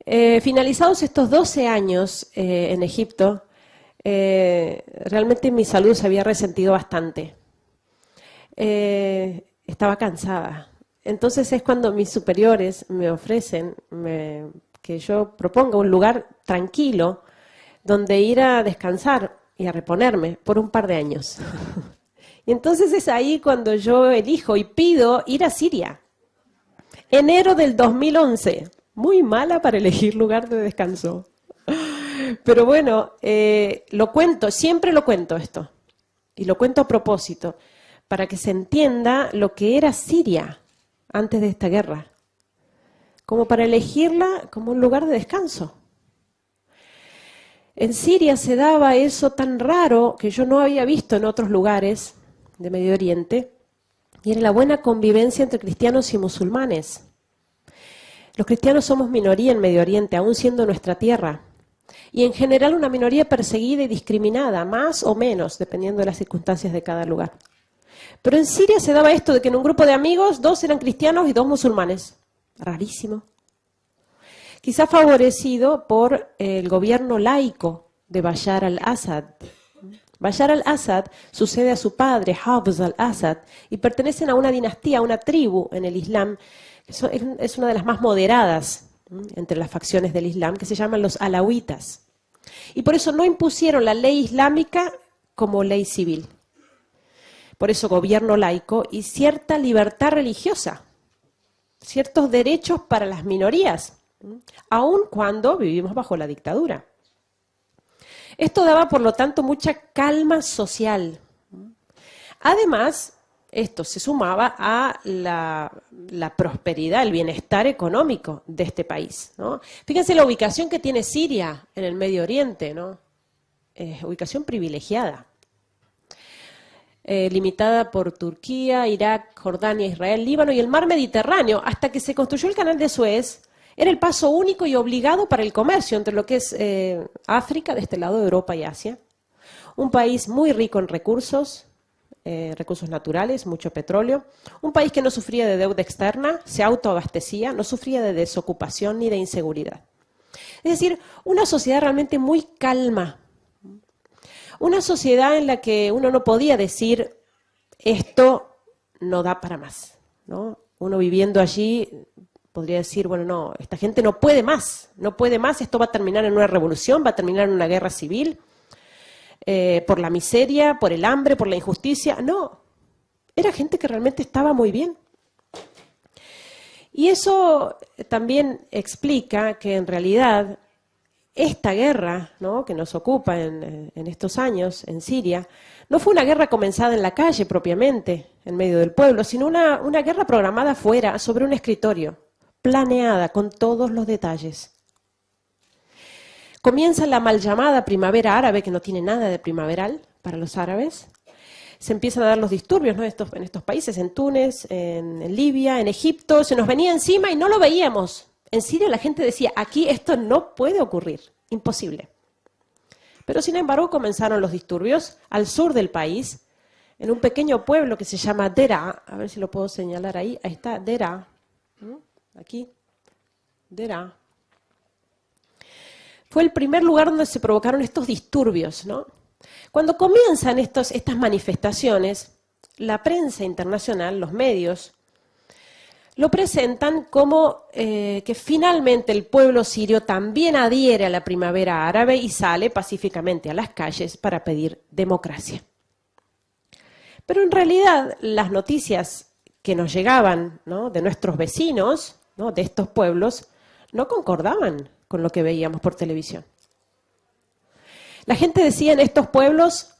Finalizados estos 12 años en Egipto, realmente mi salud se había resentido bastante. Estaba cansada. Entonces es cuando mis superiores me ofrecen que yo proponga un lugar tranquilo donde ir a descansar y a reponerme por un par de años. Y entonces es ahí cuando yo elijo y pido ir a Siria. Enero del 2011. Muy mala para elegir lugar de descanso. Pero bueno, lo cuento, siempre lo cuento esto. Y lo cuento a propósito, para que se entienda lo que era Siria antes de esta guerra. Como para elegirla como un lugar de descanso. En Siria se daba eso tan raro que yo no había visto en otros lugares de Medio Oriente, y era la buena convivencia entre cristianos y musulmanes. Los cristianos somos minoría en Medio Oriente, aún siendo nuestra tierra, y en general una minoría perseguida y discriminada, más o menos, dependiendo de las circunstancias de cada lugar. Pero en Siria se daba esto de que en un grupo de amigos 2 eran cristianos y 2 musulmanes. Rarísimo. Quizá favorecido por el gobierno laico de Bashar al-Assad. Bashar al-Assad sucede a su padre, Hafez al-Assad, y pertenecen a una dinastía, a una tribu en el Islam, que es una de las más moderadas entre las facciones del Islam, que se llaman los alawitas. Y por eso no impusieron la ley islámica como ley civil. Por eso gobierno laico y cierta libertad religiosa, ciertos derechos para las minorías, aun cuando vivimos bajo la dictadura. Esto daba, por lo tanto, mucha calma social. Además, esto se sumaba a la prosperidad, el bienestar económico de este país, ¿no? Fíjense la ubicación que tiene Siria en el Medio Oriente, ¿no? Ubicación privilegiada. Limitada por Turquía, Irak, Jordania, Israel, Líbano y el mar Mediterráneo, hasta que se construyó el canal de Suez. Era el paso único y obligado para el comercio entre lo que es África, de este lado de Europa y Asia. Un país muy rico en recursos naturales, mucho petróleo. Un país que no sufría de deuda externa, se autoabastecía, no sufría de desocupación ni de inseguridad. Es decir, una sociedad realmente muy calma. Una sociedad en la que uno no podía decir, esto no da para más, ¿no? Uno viviendo allí podría decir, bueno, no, esta gente no puede más, esto va a terminar en una revolución, va a terminar en una guerra civil, por la miseria, por el hambre, por la injusticia. No, era gente que realmente estaba muy bien. Y eso también explica que en realidad esta guerra, ¿no?, que nos ocupa en estos años en Siria, no fue una guerra comenzada en la calle propiamente, en medio del pueblo, sino una guerra programada fuera, sobre un escritorio, planeada con todos los detalles. Comienza la mal llamada primavera árabe, que no tiene nada de primaveral para los árabes. Se empiezan a dar los disturbios, ¿no?, en estos países, en Túnez, en Libia, en Egipto, se nos venía encima y no lo veíamos. En Siria la gente decía, aquí esto no puede ocurrir, imposible. Pero sin embargo comenzaron los disturbios al sur del país, en un pequeño pueblo que se llama Deraa. A ver si lo puedo señalar ahí. Ahí está, Deraa. Aquí, Deraa. Fue el primer lugar donde se provocaron estos disturbios, ¿no? Cuando comienzan estas manifestaciones, la prensa internacional, los medios, lo presentan como que finalmente el pueblo sirio también adhiere a la primavera árabe y sale pacíficamente a las calles para pedir democracia. Pero en realidad las noticias que nos llegaban, ¿no?, de nuestros vecinos, ¿no?, de estos pueblos, no concordaban con lo que veíamos por televisión. La gente decía en estos pueblos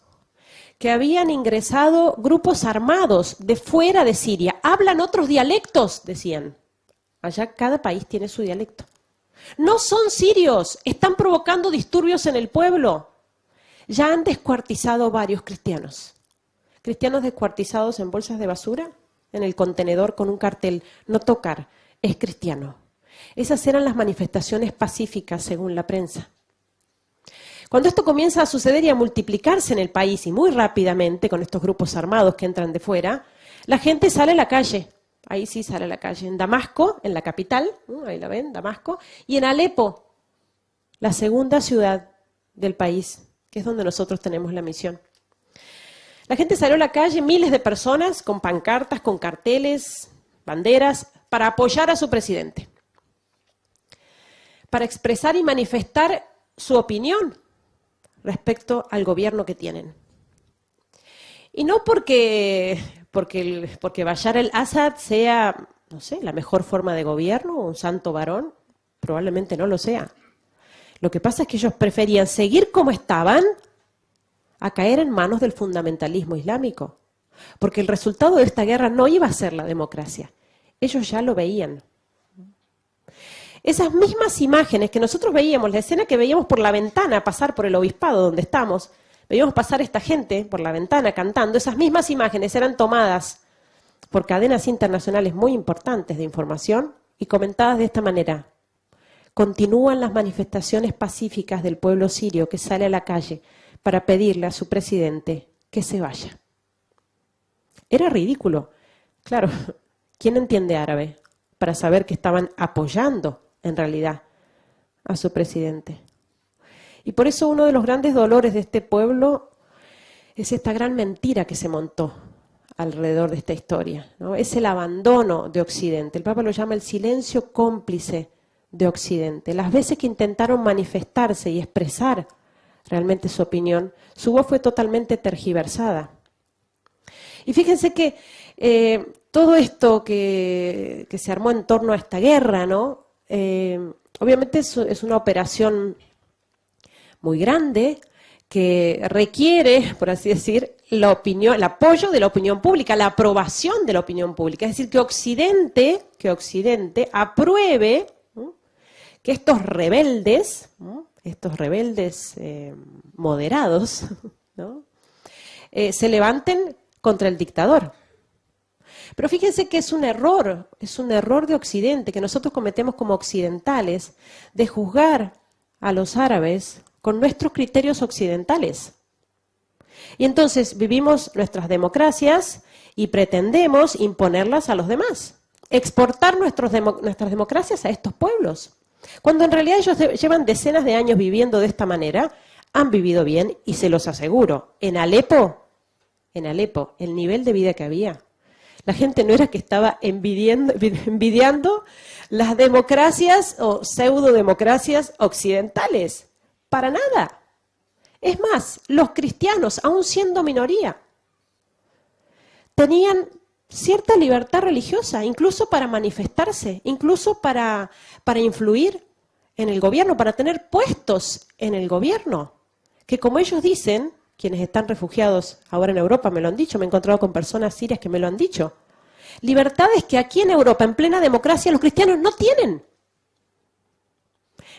que habían ingresado grupos armados de fuera de Siria. Hablan otros dialectos, decían. Allá cada país tiene su dialecto. No son sirios, están provocando disturbios en el pueblo. Ya han descuartizado varios cristianos. Cristianos descuartizados en bolsas de basura, en el contenedor con un cartel, no tocar, es cristiano. Esas eran las manifestaciones pacíficas según la prensa. Cuando esto comienza a suceder y a multiplicarse en el país y muy rápidamente con estos grupos armados que entran de fuera, la gente sale a la calle ahí sí sale a la calle. En Damasco, en la capital, ahí la ven, Damasco, y en Alepo, la segunda ciudad del país, que es donde nosotros tenemos la misión. La gente salió a la calle, miles de personas, con pancartas, con carteles, banderas, para apoyar a su presidente, para expresar y manifestar su opinión respecto al gobierno que tienen. Y no porque Bashar al-Assad sea, no sé, la mejor forma de gobierno, un santo varón, probablemente no lo sea. Lo que pasa es que ellos preferían seguir como estaban a caer en manos del fundamentalismo islámico, porque el resultado de esta guerra no iba a ser la democracia. Ellos ya lo veían. Esas mismas imágenes que nosotros veíamos, la escena que veíamos por la ventana pasar por el obispado donde estamos, veíamos pasar esta gente por la ventana cantando, esas mismas imágenes eran tomadas por cadenas internacionales muy importantes de información y comentadas de esta manera. Continúan las manifestaciones pacíficas del pueblo sirio que sale a la calle para pedirle a su presidente que se vaya. Era ridículo. Claro, ¿quién entiende árabe para saber que estaban apoyando en realidad a su presidente? Y por eso uno de los grandes dolores de este pueblo es esta gran mentira que se montó alrededor de esta historia, ¿no? Es el abandono de Occidente. El Papa lo llama el silencio cómplice de Occidente. Las veces que intentaron manifestarse y expresar realmente su opinión, su voz fue totalmente tergiversada. Y fíjense que todo esto que se armó en torno a esta guerra, ¿no? Obviamente es una operación muy grande que requiere, por así decir, la opinión, el apoyo de la opinión pública, la aprobación de la opinión pública. Es decir, que Occidente apruebe que estos rebeldes moderados, ¿no? Se levanten contra el dictador. Pero fíjense que es un error de Occidente, que nosotros cometemos como occidentales, de juzgar a los árabes con nuestros criterios occidentales. Y entonces vivimos nuestras democracias y pretendemos imponerlas a los demás, exportar nuestras democracias a estos pueblos, cuando en realidad ellos llevan decenas de años viviendo de esta manera, han vivido bien y se los aseguro, en Alepo, el nivel de vida que había, la gente no era que estaba envidiando las democracias o pseudodemocracias occidentales, para nada. Es más, los cristianos, aun siendo minoría, tenían cierta libertad religiosa, incluso para manifestarse, incluso para influir en el gobierno, para tener puestos en el gobierno, que como ellos dicen, quienes están refugiados ahora en Europa me lo han dicho, me he encontrado con personas sirias que me lo han dicho, libertades que aquí en Europa, en plena democracia, los cristianos no tienen.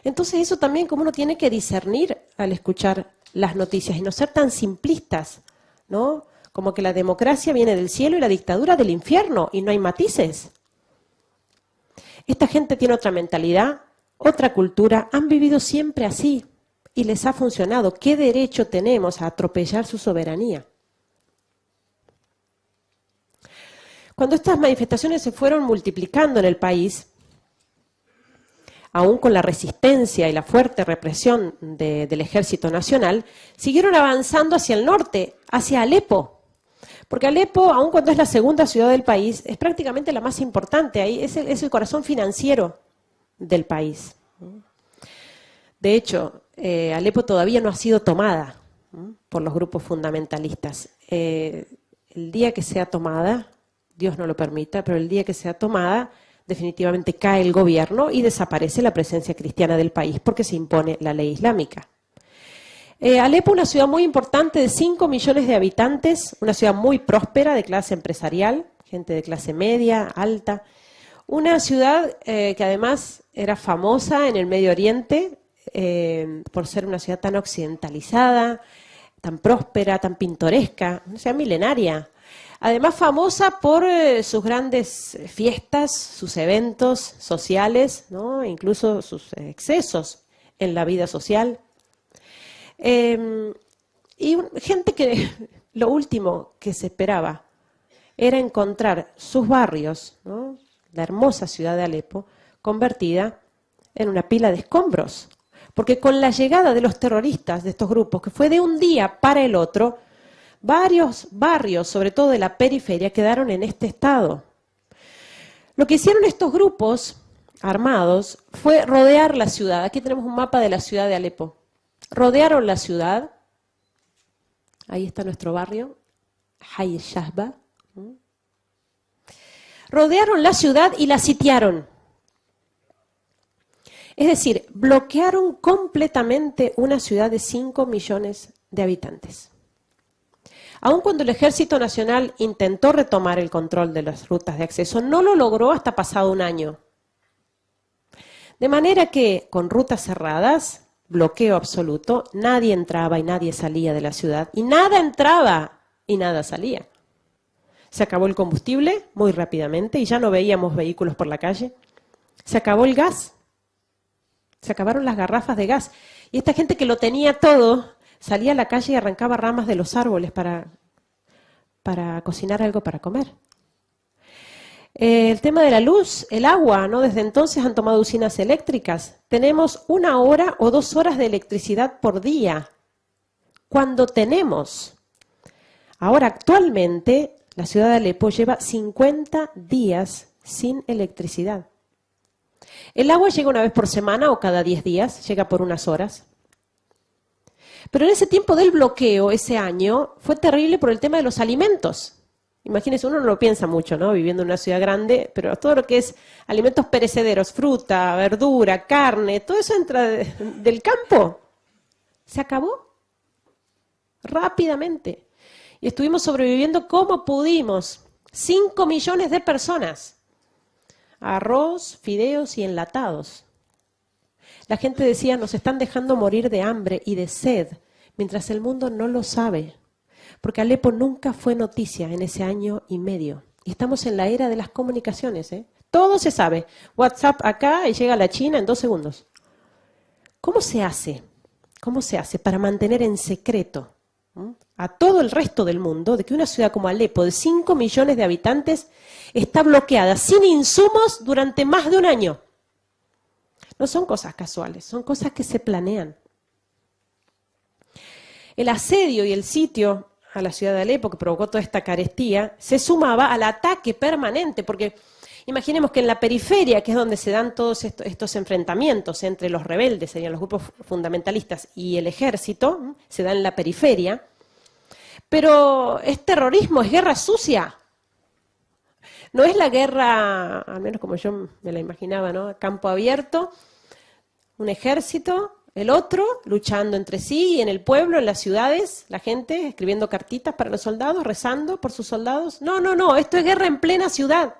Entonces eso también como uno tiene que discernir al escuchar las noticias y no ser tan simplistas, ¿no? Como que la democracia viene del cielo y la dictadura del infierno y no hay matices. Esta gente tiene otra mentalidad, otra cultura, han vivido siempre así y les ha funcionado. ¿Qué derecho tenemos a atropellar su soberanía? Cuando estas manifestaciones se fueron multiplicando en el país, aún con la resistencia y la fuerte represión del Ejército Nacional, siguieron avanzando hacia el norte, hacia Alepo. Porque Alepo, aun cuando es la segunda ciudad del país, es prácticamente la más importante, ahí es el corazón financiero del país. De hecho, Alepo todavía no ha sido tomada por los grupos fundamentalistas. El día que sea tomada, Dios no lo permita, pero el día que sea tomada, definitivamente cae el gobierno y desaparece la presencia cristiana del país porque se impone la ley islámica. Alepo, una ciudad muy importante de 5 millones de habitantes, una ciudad muy próspera de clase empresarial, gente de clase media, alta. Una ciudad que además era famosa en el Medio Oriente por ser una ciudad tan occidentalizada, tan próspera, tan pintoresca, una ciudad milenaria. Además famosa por sus grandes fiestas, sus eventos sociales, ¿no? Incluso sus excesos en la vida social. Y gente que lo último que se esperaba era encontrar sus barrios, ¿no? la hermosa ciudad de Alepo, convertida en una pila de escombros. Porque con la llegada de los terroristas de estos grupos, que fue de un día para el otro, varios barrios, sobre todo de la periferia, quedaron en este estado. Lo que hicieron estos grupos armados fue rodear la ciudad. Aquí tenemos un mapa de la ciudad de Alepo. Rodearon la ciudad. Ahí está nuestro barrio, Hay Shahba. Rodearon la ciudad y la sitiaron. Es decir, bloquearon completamente una ciudad de 5 millones de habitantes. Aun cuando el Ejército Nacional intentó retomar el control de las rutas de acceso, no lo logró hasta pasado un año. De manera que, con rutas cerradas, bloqueo absoluto, nadie entraba y nadie salía de la ciudad, y nada entraba y nada salía. Se acabó el combustible muy rápidamente y ya no veíamos vehículos por la calle. Se acabó el gas. Se acabaron las garrafas de gas. Y esta gente que lo tenía todo, salía a la calle y arrancaba ramas de los árboles para cocinar algo para comer. El tema de la luz, el agua, ¿no? Desde entonces han tomado usinas eléctricas. Tenemos 1 hora o 2 horas de electricidad por día. Cuando tenemos. Ahora, actualmente, la ciudad de Alepo lleva 50 días sin electricidad. El agua llega una vez por semana o cada 10 días, llega por unas horas. Pero en ese tiempo del bloqueo, ese año, fue terrible por el tema de los alimentos. Imagínense, uno no lo piensa mucho, ¿no? Viviendo en una ciudad grande, pero todo lo que es alimentos perecederos, fruta, verdura, carne, todo eso entra del campo. Se acabó rápidamente. Y estuvimos sobreviviendo como pudimos. 5 millones de personas. Arroz, fideos y enlatados. La gente decía, nos están dejando morir de hambre y de sed, mientras el mundo no lo sabe. Porque Alepo nunca fue noticia en ese año y medio. Y estamos en la era de las comunicaciones, ¿eh? Todo se sabe. WhatsApp acá y llega a la China en 2 segundos. ¿Cómo se hace? ¿Cómo se hace para mantener en secreto a todo el resto del mundo de que una ciudad como Alepo, de 5 millones de habitantes, está bloqueada sin insumos durante más de un año? No son cosas casuales, son cosas que se planean. El asedio y el sitio a la ciudad de Alepo, que provocó toda esta carestía, se sumaba al ataque permanente, porque imaginemos que en la periferia, que es donde se dan todos estos enfrentamientos entre los rebeldes, serían los grupos fundamentalistas, y el ejército, se da en la periferia, pero es terrorismo, es guerra sucia. No es la guerra, al menos como yo me la imaginaba, ¿no? Campo abierto, un ejército, el otro luchando entre sí, y en el pueblo, en las ciudades, la gente escribiendo cartitas para los soldados, rezando por sus soldados. No, esto es guerra en plena ciudad.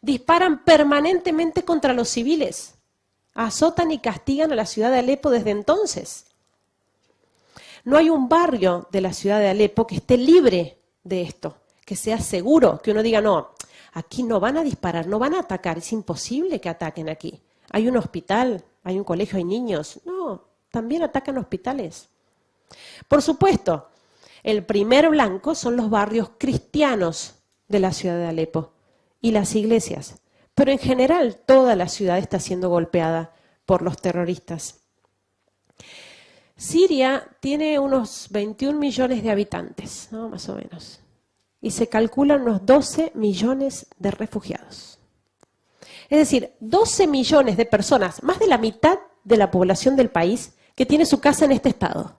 Disparan permanentemente contra los civiles, azotan y castigan a la ciudad de Alepo desde entonces. No hay un barrio de la ciudad de Alepo que esté libre de esto, que sea seguro, que uno diga, no, aquí no van a disparar, no van a atacar, es imposible que ataquen aquí. Hay un hospital, hay un colegio, hay niños. No, también atacan hospitales. Por supuesto, el primer blanco son los barrios cristianos de la ciudad de Alepo y las iglesias. Pero en general toda la ciudad está siendo golpeada por los terroristas. Siria tiene unos 21 millones de habitantes, ¿no? Más o menos. Y se calculan unos 12 millones de refugiados. Es decir, 12 millones de personas, más de la mitad de la población del país, que tiene su casa en este estado.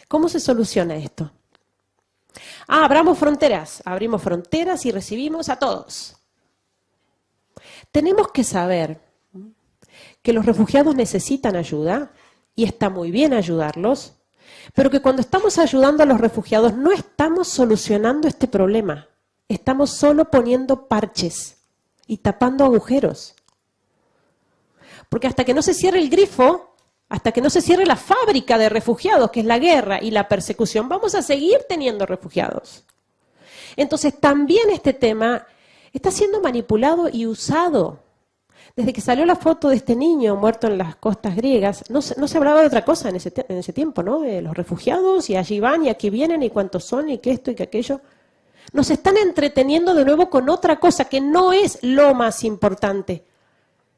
¿Cómo se soluciona esto? Abrimos fronteras y recibimos a todos. Tenemos que saber que los refugiados necesitan ayuda, y está muy bien ayudarlos, pero que cuando estamos ayudando a los refugiados no estamos solucionando este problema, estamos solo poniendo parches y tapando agujeros. Porque hasta que no se cierre el grifo, hasta que no se cierre la fábrica de refugiados, que es la guerra y la persecución, vamos a seguir teniendo refugiados. Entonces también este tema está siendo manipulado y usado. Desde que salió la foto de este niño muerto en las costas griegas, no se hablaba de otra cosa en ese tiempo, ¿no? De los refugiados, y allí van, y aquí vienen, y cuántos son, y que esto y que aquello. Nos están entreteniendo de nuevo con otra cosa que no es lo más importante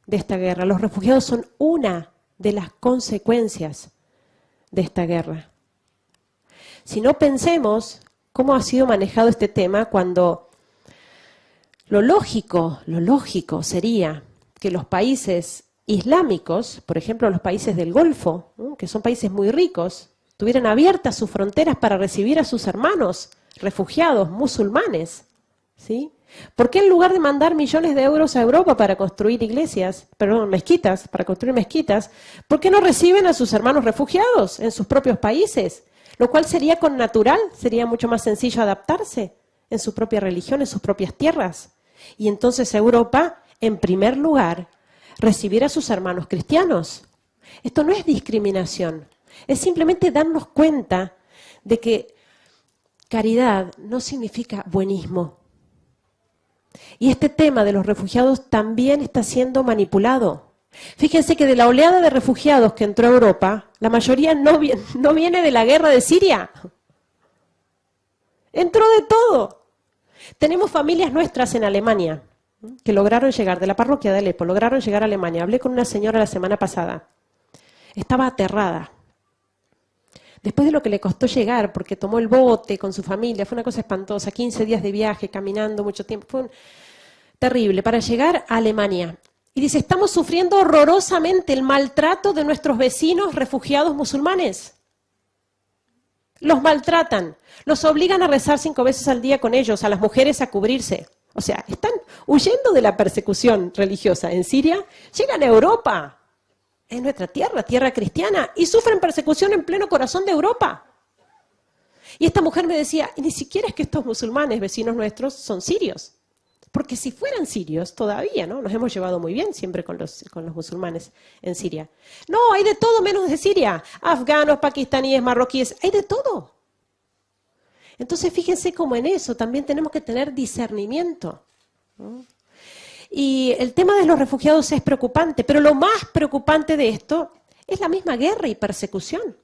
de esta guerra. Los refugiados son una de las consecuencias de esta guerra. Si no, pensemos cómo ha sido manejado este tema cuando lo lógico sería que los países islámicos, por ejemplo los países del Golfo, ¿no?, que son países muy ricos, tuvieran abiertas sus fronteras para recibir a sus hermanos refugiados musulmanes, ¿sí? ¿Por qué en lugar de mandar millones de euros a Europa para construir mezquitas, para construir mezquitas, por qué no reciben a sus hermanos refugiados en sus propios países? Lo cual sería connatural, sería mucho más sencillo adaptarse en su propia religión, en sus propias tierras. Y entonces Europa, en primer lugar, recibir a sus hermanos cristianos. Esto no es discriminación, es simplemente darnos cuenta de que caridad no significa buenismo. Y este tema de los refugiados también está siendo manipulado. Fíjense que de la oleada de refugiados que entró a Europa, la mayoría no viene de la guerra de Siria. Entró de todo. Tenemos familias nuestras en Alemania que lograron llegar, de la parroquia de Alepo, lograron llegar a Alemania. Hablé con una señora la semana pasada. Estaba aterrada. Después de lo que le costó llegar, porque tomó el bote con su familia, fue una cosa espantosa, 15 días de viaje, caminando mucho tiempo, fue terrible, para llegar a Alemania. Y dice, estamos sufriendo horrorosamente el maltrato de nuestros vecinos refugiados musulmanes. Los maltratan, los obligan a rezar 5 veces al día con ellos, a las mujeres a cubrirse. O sea, están huyendo de la persecución religiosa en Siria, llegan a Europa. Es nuestra tierra, tierra cristiana, y sufren persecución en pleno corazón de Europa. Y esta mujer me decía, ni siquiera es que estos musulmanes, vecinos nuestros, son sirios. Porque si fueran sirios, todavía, ¿no? Nos hemos llevado muy bien siempre con los musulmanes en Siria. No, hay de todo menos de Siria. Afganos, pakistaníes, marroquíes, hay de todo. Entonces, fíjense cómo en eso también tenemos que tener discernimiento, ¿no? Y el tema de los refugiados es preocupante, pero lo más preocupante de esto es la misma guerra y persecución.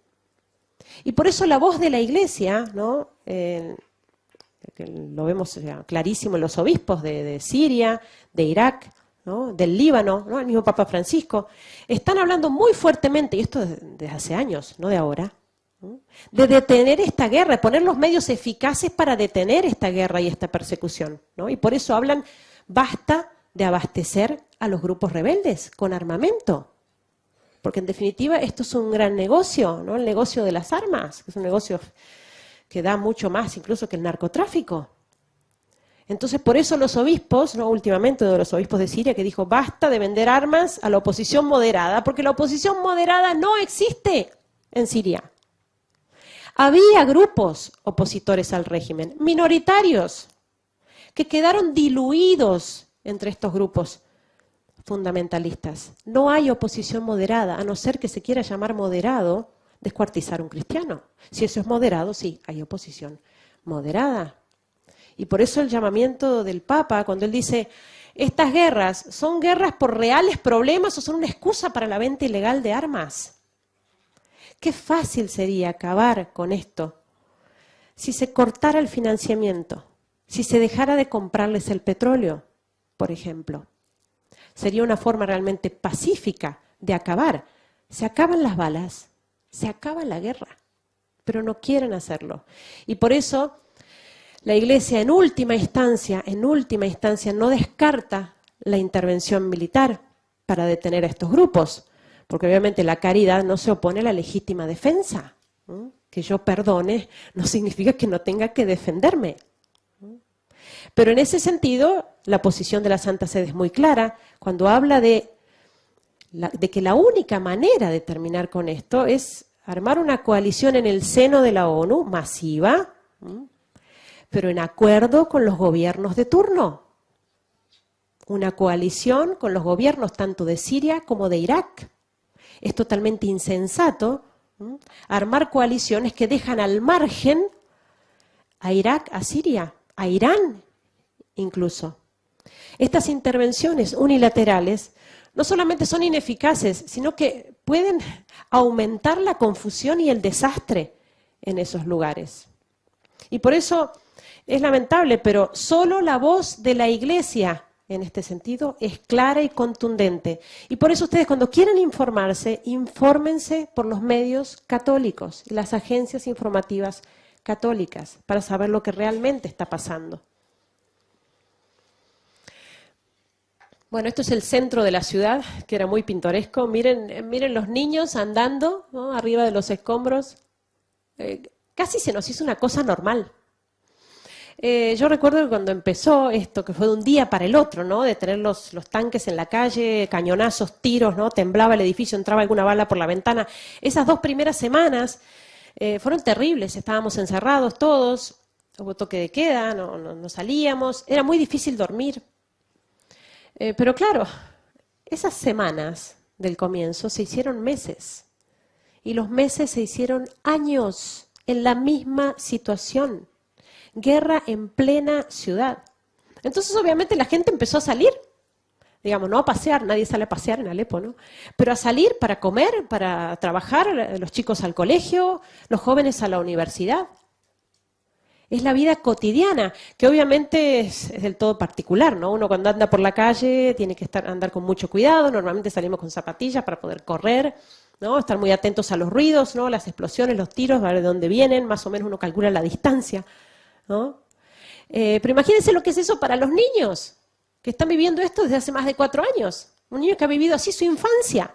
Y por eso la voz de la Iglesia, ¿no? Que lo vemos clarísimo en los obispos de Siria, de Irak, ¿no? Del Líbano, ¿no? El mismo Papa Francisco, están hablando muy fuertemente, y esto desde hace años, no de ahora, ¿no?, de detener esta guerra, de poner los medios eficaces para detener esta guerra y esta persecución, ¿no? Y por eso hablan, basta de abastecer a los grupos rebeldes con armamento. Porque en definitiva esto es un gran negocio, ¿no? El negocio de las armas, que es un negocio que da mucho más incluso que el narcotráfico. Entonces por eso los obispos, ¿no? Últimamente uno de los obispos de Siria que dijo basta de vender armas a la oposición moderada, porque la oposición moderada no existe en Siria. Había grupos opositores al régimen, minoritarios, que quedaron diluidos entre estos grupos fundamentalistas. No hay oposición moderada, a no ser que se quiera llamar moderado descuartizar un cristiano. Si eso es moderado, sí, hay oposición moderada. Y por eso el llamamiento del Papa, cuando él dice, estas guerras, ¿son guerras por reales problemas o son una excusa para la venta ilegal de armas? Qué fácil sería acabar con esto si se cortara el financiamiento, si se dejara de comprarles el petróleo, por ejemplo. Sería una forma realmente pacífica de acabar. Se acaban las balas, se acaba la guerra, pero no quieren hacerlo. Y por eso la Iglesia en última instancia no descarta la intervención militar para detener a estos grupos, porque obviamente la caridad no se opone a la legítima defensa. Que yo perdone no significa que no tenga que defenderme. Pero en ese sentido, la posición de la Santa Sede es muy clara cuando habla de que la única manera de terminar con esto es armar una coalición en el seno de la ONU, masiva, pero en acuerdo con los gobiernos de turno. Una coalición con los gobiernos tanto de Siria como de Irak. Es totalmente insensato armar coaliciones que dejan al margen a Irak, a Siria, a Irán incluso. Estas intervenciones unilaterales no solamente son ineficaces, sino que pueden aumentar la confusión y el desastre en esos lugares. Y por eso Es lamentable, pero solo la voz de la Iglesia, en este sentido, es clara y contundente. Y por eso ustedes cuando quieran informarse, infórmense por los medios católicos y las agencias informativas católicas para saber lo que realmente está pasando. Bueno, esto es el centro de la ciudad, que era muy pintoresco. Miren los niños andando, ¿no?, arriba de los escombros. Casi se nos hizo una cosa normal. Yo recuerdo que cuando empezó esto, que fue de un día para el otro, ¿no?, de tener los tanques en la calle, cañonazos, tiros, ¿no?, temblaba el edificio, entraba alguna bala por la ventana. Esas 2 primeras semanas fueron terribles, estábamos encerrados todos, hubo toque de queda, no salíamos, era muy difícil dormir. Pero claro, esas semanas del comienzo se hicieron meses y los meses se hicieron años en la misma situación. Guerra en plena ciudad. Entonces obviamente la gente empezó a salir, digamos, no a pasear, nadie sale a pasear en Alepo, ¿no? Pero a salir para comer, para trabajar, los chicos al colegio, los jóvenes a la universidad. Es la vida cotidiana, que obviamente es del todo particular, ¿no? Uno cuando anda por la calle tiene que andar con mucho cuidado, normalmente salimos con zapatillas para poder correr, ¿no? Estar muy atentos a los ruidos, ¿no?, las explosiones, los tiros, a ver de dónde vienen, más o menos uno calcula la distancia, ¿no? Pero imagínense lo que es eso para los niños, que están viviendo esto desde hace más de 4 años. Un niño que ha vivido así su infancia.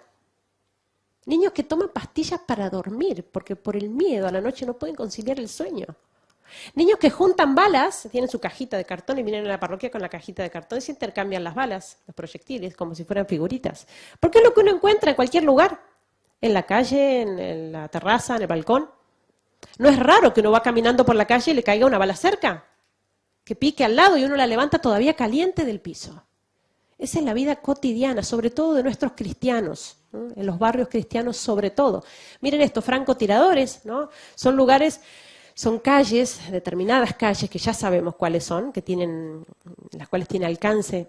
Niños que toman pastillas para dormir, porque por el miedo a la noche no pueden conciliar el sueño. Niños que juntan balas, tienen su cajita de cartón y vienen a la parroquia con la cajita de cartón y se intercambian las balas, los proyectiles, como si fueran figuritas. Porque es lo que uno encuentra en cualquier lugar, en la calle, en la terraza, en el balcón. No es raro que uno va caminando por la calle y le caiga una bala cerca, que pique al lado y uno la levanta todavía caliente del piso. Esa es la vida cotidiana, sobre todo de nuestros cristianos, ¿no?, en los barrios cristianos sobre todo. Miren esto, francotiradores, ¿no?, son lugares, son calles, determinadas calles que ya sabemos cuáles son, que las cuales tienen alcance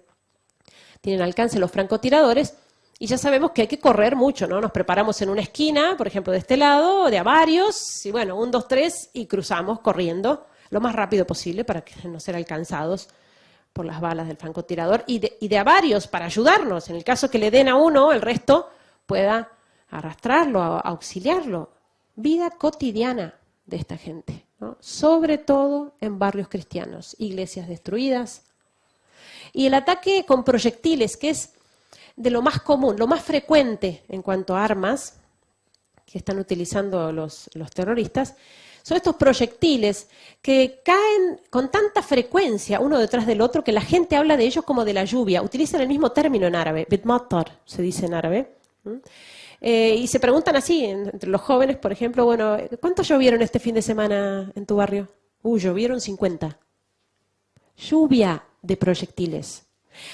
los francotiradores, y ya sabemos que hay que correr mucho, ¿no? Nos preparamos en una esquina, por ejemplo, de este lado, de a varios, y bueno, 1, 2, 3, y cruzamos corriendo lo más rápido posible para que no ser alcanzados por las balas del francotirador, y de a varios para ayudarnos, en el caso que le den a uno, el resto pueda arrastrarlo, auxiliarlo. Vida cotidiana de esta gente, ¿no?, sobre todo en barrios cristianos, iglesias destruidas. Y el ataque con proyectiles, que es de lo más común, lo más frecuente en cuanto a armas que están utilizando los terroristas, son estos proyectiles que caen con tanta frecuencia uno detrás del otro que la gente habla de ellos como de la lluvia. Utilizan el mismo término en árabe, bitmatar, se dice en árabe. Y se preguntan así, entre los jóvenes, por ejemplo, bueno, ¿cuántos llovieron este fin de semana en tu barrio? Llovieron 50. Lluvia de proyectiles.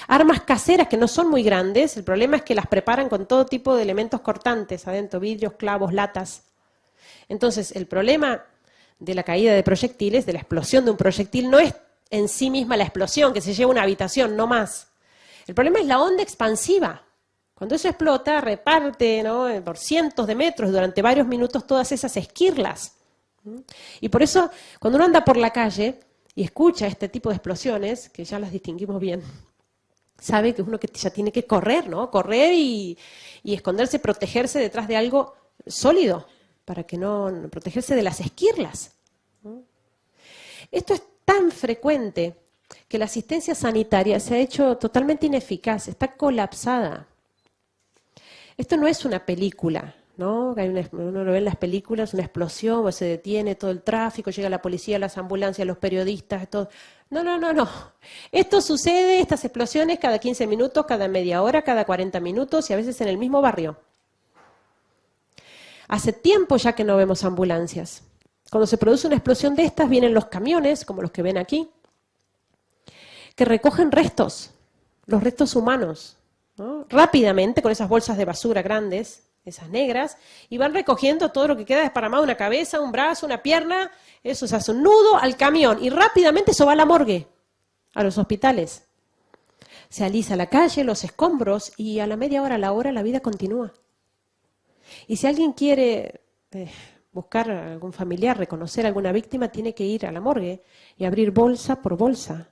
Armas caseras que no son muy grandes, el problema es que las preparan con todo tipo de elementos cortantes adentro, vidrios, clavos, latas. Entonces, el problema de la caída de proyectiles, de la explosión de un proyectil, no es en sí misma la explosión, que se lleva una habitación, no más. El problema es la onda expansiva. Cuando eso explota, reparte, ¿no?, por cientos de metros durante varios minutos todas esas esquirlas. Y por eso, cuando uno anda por la calle y escucha este tipo de explosiones, que ya las distinguimos bien, sabe que es uno que ya tiene que correr, ¿no? Correr y esconderse, protegerse detrás de algo sólido, para que no protegerse de las esquirlas. Esto es tan frecuente que la asistencia sanitaria se ha hecho totalmente ineficaz, está colapsada. Esto no es una película, ¿no? Uno lo ve en las películas, una explosión, o se detiene todo el tráfico, llega la policía, las ambulancias, los periodistas, todo. No. Esto sucede, estas explosiones, cada 15 minutos, cada media hora, cada 40 minutos y a veces en el mismo barrio. Hace tiempo ya que no vemos ambulancias. Cuando se produce una explosión de estas, vienen los camiones, como los que ven aquí, que recogen restos, los restos humanos, ¿no?, rápidamente con esas bolsas de basura grandes, esas negras, y van recogiendo todo lo que queda desparramado, una cabeza, un brazo, una pierna, eso se hace un nudo al camión, y rápidamente eso va a la morgue, a los hospitales. Se alisa la calle, los escombros, y a la media hora, a la hora, la vida continúa. Y si alguien quiere buscar a algún familiar, reconocer a alguna víctima, tiene que ir a la morgue y abrir bolsa por bolsa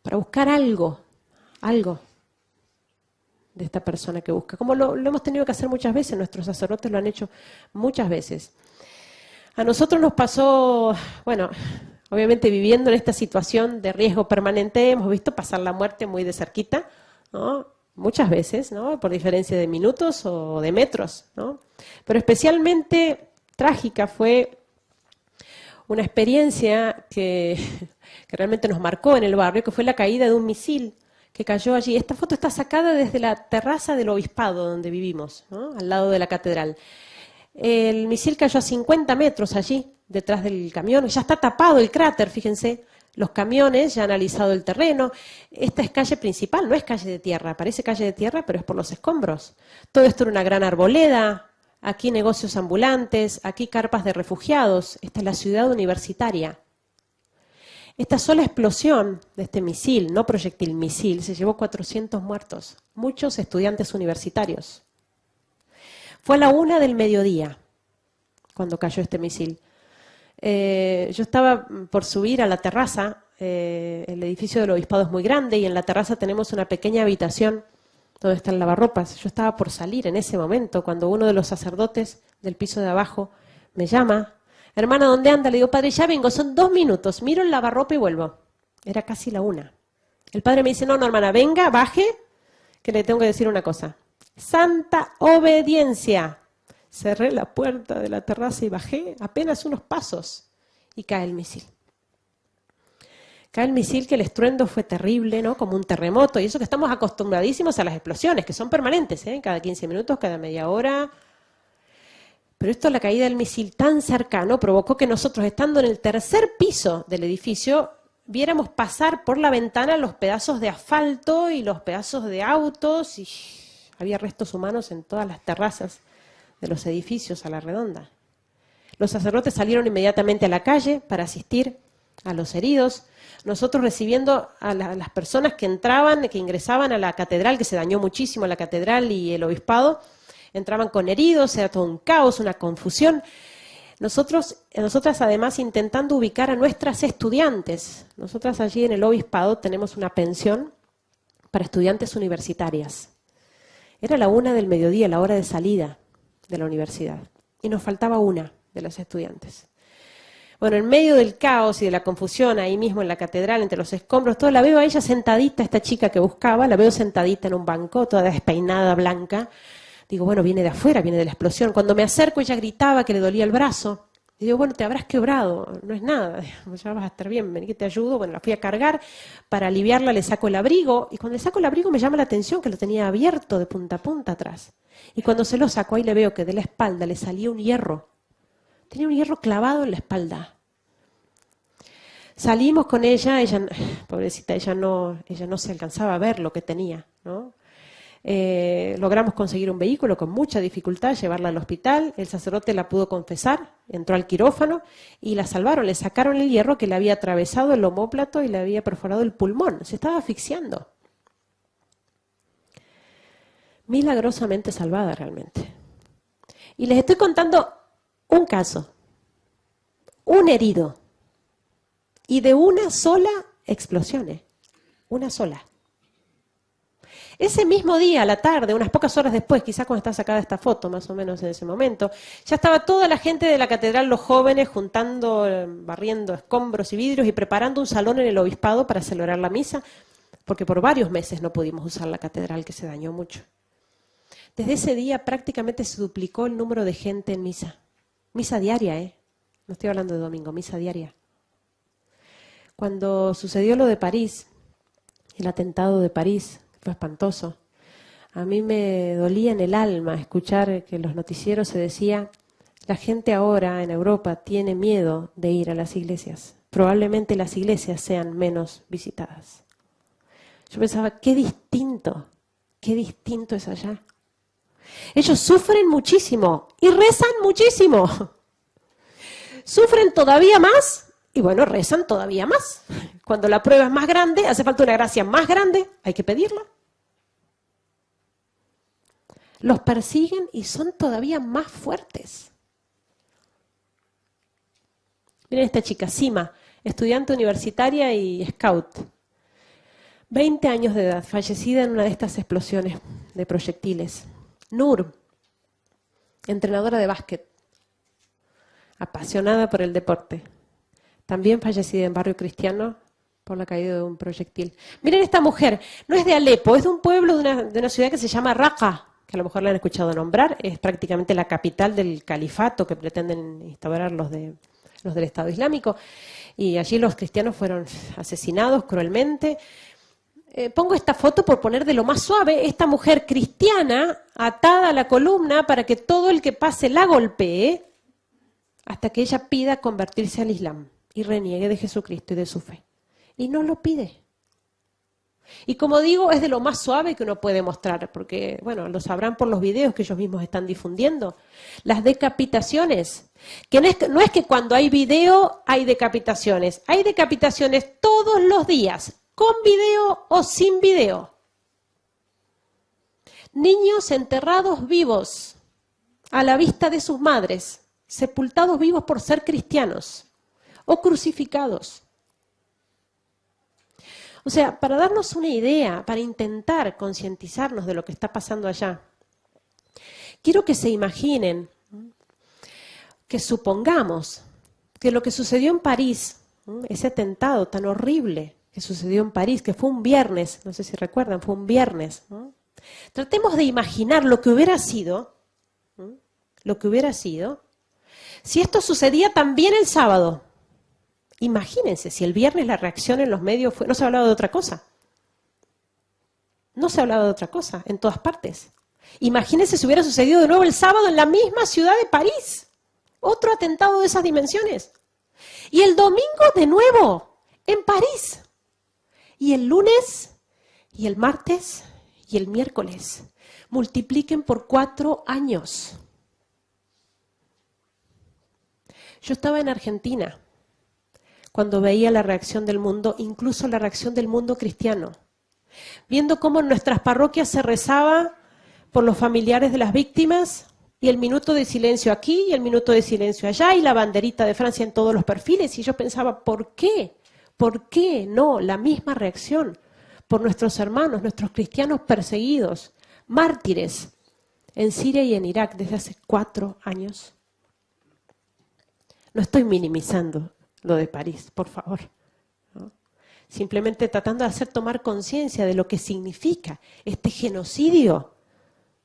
para buscar algo de esta persona que busca. Como lo hemos tenido que hacer muchas veces, nuestros sacerdotes lo han hecho muchas veces. A nosotros nos pasó, bueno, obviamente viviendo en esta situación de riesgo permanente, hemos visto pasar la muerte muy de cerquita, ¿no? Muchas veces, ¿no? Por diferencia de minutos o de metros, ¿no? Pero especialmente trágica fue una experiencia que realmente nos marcó en el barrio, que fue la caída de un misil que cayó allí. Esta foto está sacada desde la terraza del obispado donde vivimos, ¿no? Al lado de la catedral. El misil cayó a 50 metros allí, detrás del camión. Ya está tapado el cráter, fíjense. Los camiones ya han alisado el terreno. Esta es calle principal, no es calle de tierra. Parece calle de tierra, pero es por los escombros. Todo esto era una gran arboleda. Aquí negocios ambulantes, aquí carpas de refugiados. Esta es la ciudad universitaria. Esta sola explosión de este misil, no proyectil, misil, se llevó 400 muertos, muchos estudiantes universitarios. Fue a la 1 del mediodía cuando cayó este misil. Yo estaba por subir a la terraza, el edificio del obispado es muy grande y en la terraza tenemos una pequeña habitación donde está el lavarropas. Yo estaba por salir en ese momento cuando uno de los sacerdotes del piso de abajo me llama. Hermana, ¿dónde anda? Le digo, padre, ya vengo, son 2 minutos, miro el lavarropa y vuelvo. Era casi la 1. El padre me dice, no, hermana, venga, baje, que le tengo que decir una cosa. Santa obediencia. Cerré la puerta de la terraza y bajé apenas unos pasos y cae el misil. Cae el misil, que el estruendo fue terrible, ¿no? Como un terremoto, y eso que estamos acostumbradísimos a las explosiones, que son permanentes, ¿eh? Cada 15 minutos, cada media hora. Pero esto, la caída del misil tan cercano, provocó que nosotros, estando en el tercer piso del edificio, viéramos pasar por la ventana los pedazos de asfalto y los pedazos de autos, y había restos humanos en todas las terrazas de los edificios a la redonda. Los sacerdotes salieron inmediatamente a la calle para asistir a los heridos, nosotros recibiendo a las personas que entraban, que ingresaban a la catedral, que se dañó muchísimo la catedral y el obispado. Entraban con heridos, era todo un caos, una confusión. Nosotras además intentando ubicar a nuestras estudiantes. Nosotras allí en el obispado tenemos una pensión para estudiantes universitarias. Era la 1 del mediodía, la hora de salida de la universidad. Y nos faltaba una de las estudiantes. Bueno, en medio del caos y de la confusión, ahí mismo en la catedral, entre los escombros, todo, la veo a ella sentadita, esta chica que buscaba, la veo sentadita en un banco, toda despeinada, blanca. Digo, bueno, viene de afuera, viene de la explosión. Cuando me acerco, ella gritaba que le dolía el brazo. Y digo, bueno, te habrás quebrado, no es nada, ya vas a estar bien, vení que te ayudo. Bueno, la fui a cargar, para aliviarla le saco el abrigo, y cuando le saco el abrigo me llama la atención que lo tenía abierto de punta a punta atrás. Y cuando se lo saco, ahí le veo que de la espalda le salía un hierro. Tenía un hierro clavado en la espalda. Salimos con ella, pobrecita, ella no se alcanzaba a ver lo que tenía, ¿no? Logramos conseguir un vehículo con mucha dificultad, llevarla al hospital. El sacerdote la pudo confesar, entró al quirófano y la salvaron. Le sacaron el hierro que le había atravesado el omóplato y le había perforado el pulmón. Se estaba asfixiando. Milagrosamente salvada realmente. Y les estoy contando un caso, un herido, y de una sola explosión, una sola. Ese mismo día, a la tarde, unas pocas horas después, quizás cuando está sacada esta foto, más o menos en ese momento, ya estaba toda la gente de la catedral, los jóvenes, juntando, barriendo escombros y vidrios y preparando un salón en el obispado para celebrar la misa, porque por varios meses no pudimos usar la catedral, que se dañó mucho. Desde ese día prácticamente se duplicó el número de gente en misa. Misa diaria, no estoy hablando de domingo, misa diaria. Cuando sucedió lo de París, el atentado de París, fue espantoso. A mí me dolía en el alma escuchar que en los noticieros se decía, la gente ahora en Europa tiene miedo de ir a las iglesias. Probablemente las iglesias sean menos visitadas. Yo pensaba, qué distinto es allá. Ellos sufren muchísimo y rezan muchísimo. Sufren todavía más y bueno, rezan todavía más. Cuando la prueba es más grande, hace falta una gracia más grande, hay que pedirla. Los persiguen y son todavía más fuertes. Miren esta chica, Sima, estudiante universitaria y scout. 20 años de edad, fallecida en una de estas explosiones de proyectiles. Nur, entrenadora de básquet, apasionada por el deporte. También fallecida en barrio cristiano por la caída de un proyectil. Miren esta mujer, no es de Alepo, es de un pueblo, de una ciudad que se llama Raqqa, que a lo mejor la han escuchado nombrar, es prácticamente la capital del califato que pretenden instaurar los del Estado Islámico, y allí los cristianos fueron asesinados cruelmente. Pongo esta foto por poner de lo más suave, esta mujer cristiana atada a la columna para que todo el que pase la golpee hasta que ella pida convertirse al Islam y reniegue de Jesucristo y de su fe. Y no lo pide. Y como digo, es de lo más suave que uno puede mostrar, porque, bueno, lo sabrán por los videos que ellos mismos están difundiendo. Las decapitaciones, que no es que cuando hay video hay decapitaciones todos los días, con video o sin video. Niños enterrados vivos, a la vista de sus madres, sepultados vivos por ser cristianos, o crucificados. O sea, para darnos una idea, para intentar concientizarnos de lo que está pasando allá, quiero que se imaginen, que supongamos que lo que sucedió en París, ese atentado tan horrible que sucedió en París, que fue un viernes, no sé si recuerdan, fue un viernes. Tratemos de imaginar lo que hubiera sido, si esto sucedía también el sábado. Imagínense, si el viernes la reacción en los medios fue, no se hablaba de otra cosa. No se hablaba de otra cosa, en todas partes. Imagínense si hubiera sucedido de nuevo el sábado en la misma ciudad de París. Otro atentado de esas dimensiones. Y el domingo de nuevo, en París. Y el lunes, y el martes, y el miércoles. Multipliquen por 4 años. Yo estaba en Argentina cuando veía la reacción del mundo, incluso la reacción del mundo cristiano, viendo cómo en nuestras parroquias se rezaba por los familiares de las víctimas, y el minuto de silencio aquí y el minuto de silencio allá, y la banderita de Francia en todos los perfiles, y yo pensaba, ¿por qué? ¿Por qué no la misma reacción por nuestros hermanos, nuestros cristianos perseguidos, mártires, en Siria y en Irak desde hace 4 años? No estoy minimizando lo de París, por favor, ¿no? Simplemente tratando de hacer tomar conciencia de lo que significa este genocidio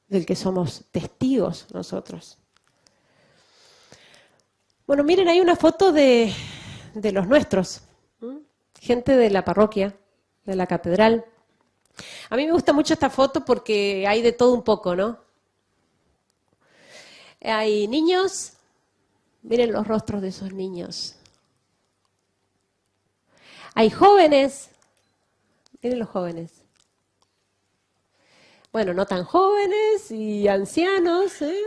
del que somos testigos nosotros. Bueno, miren, hay una foto de los nuestros, gente de la parroquia, de la catedral. A mí me gusta mucho esta foto porque hay de todo un poco, ¿no? Hay niños, miren los rostros de esos niños. Hay jóvenes, miren los jóvenes. Bueno, no tan jóvenes y ancianos, ¿eh?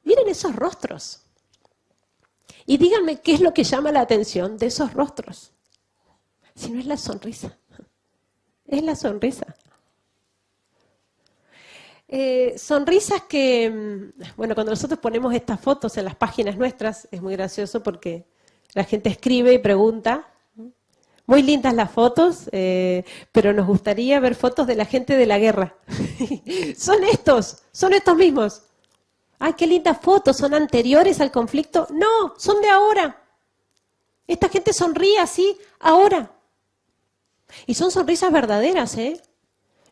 Miren esos rostros. Y díganme qué es lo que llama la atención de esos rostros. Si no es la sonrisa. Es la sonrisa. Sonrisas que, bueno, cuando nosotros ponemos estas fotos en las páginas nuestras, es muy gracioso porque la gente escribe y pregunta. Muy lindas las fotos, pero nos gustaría ver fotos de la gente de la guerra. Son estos mismos. ¡Ay, qué lindas fotos! ¿Son anteriores al conflicto? No, son de ahora. Esta gente sonríe así ahora. Y son sonrisas verdaderas, ¿eh?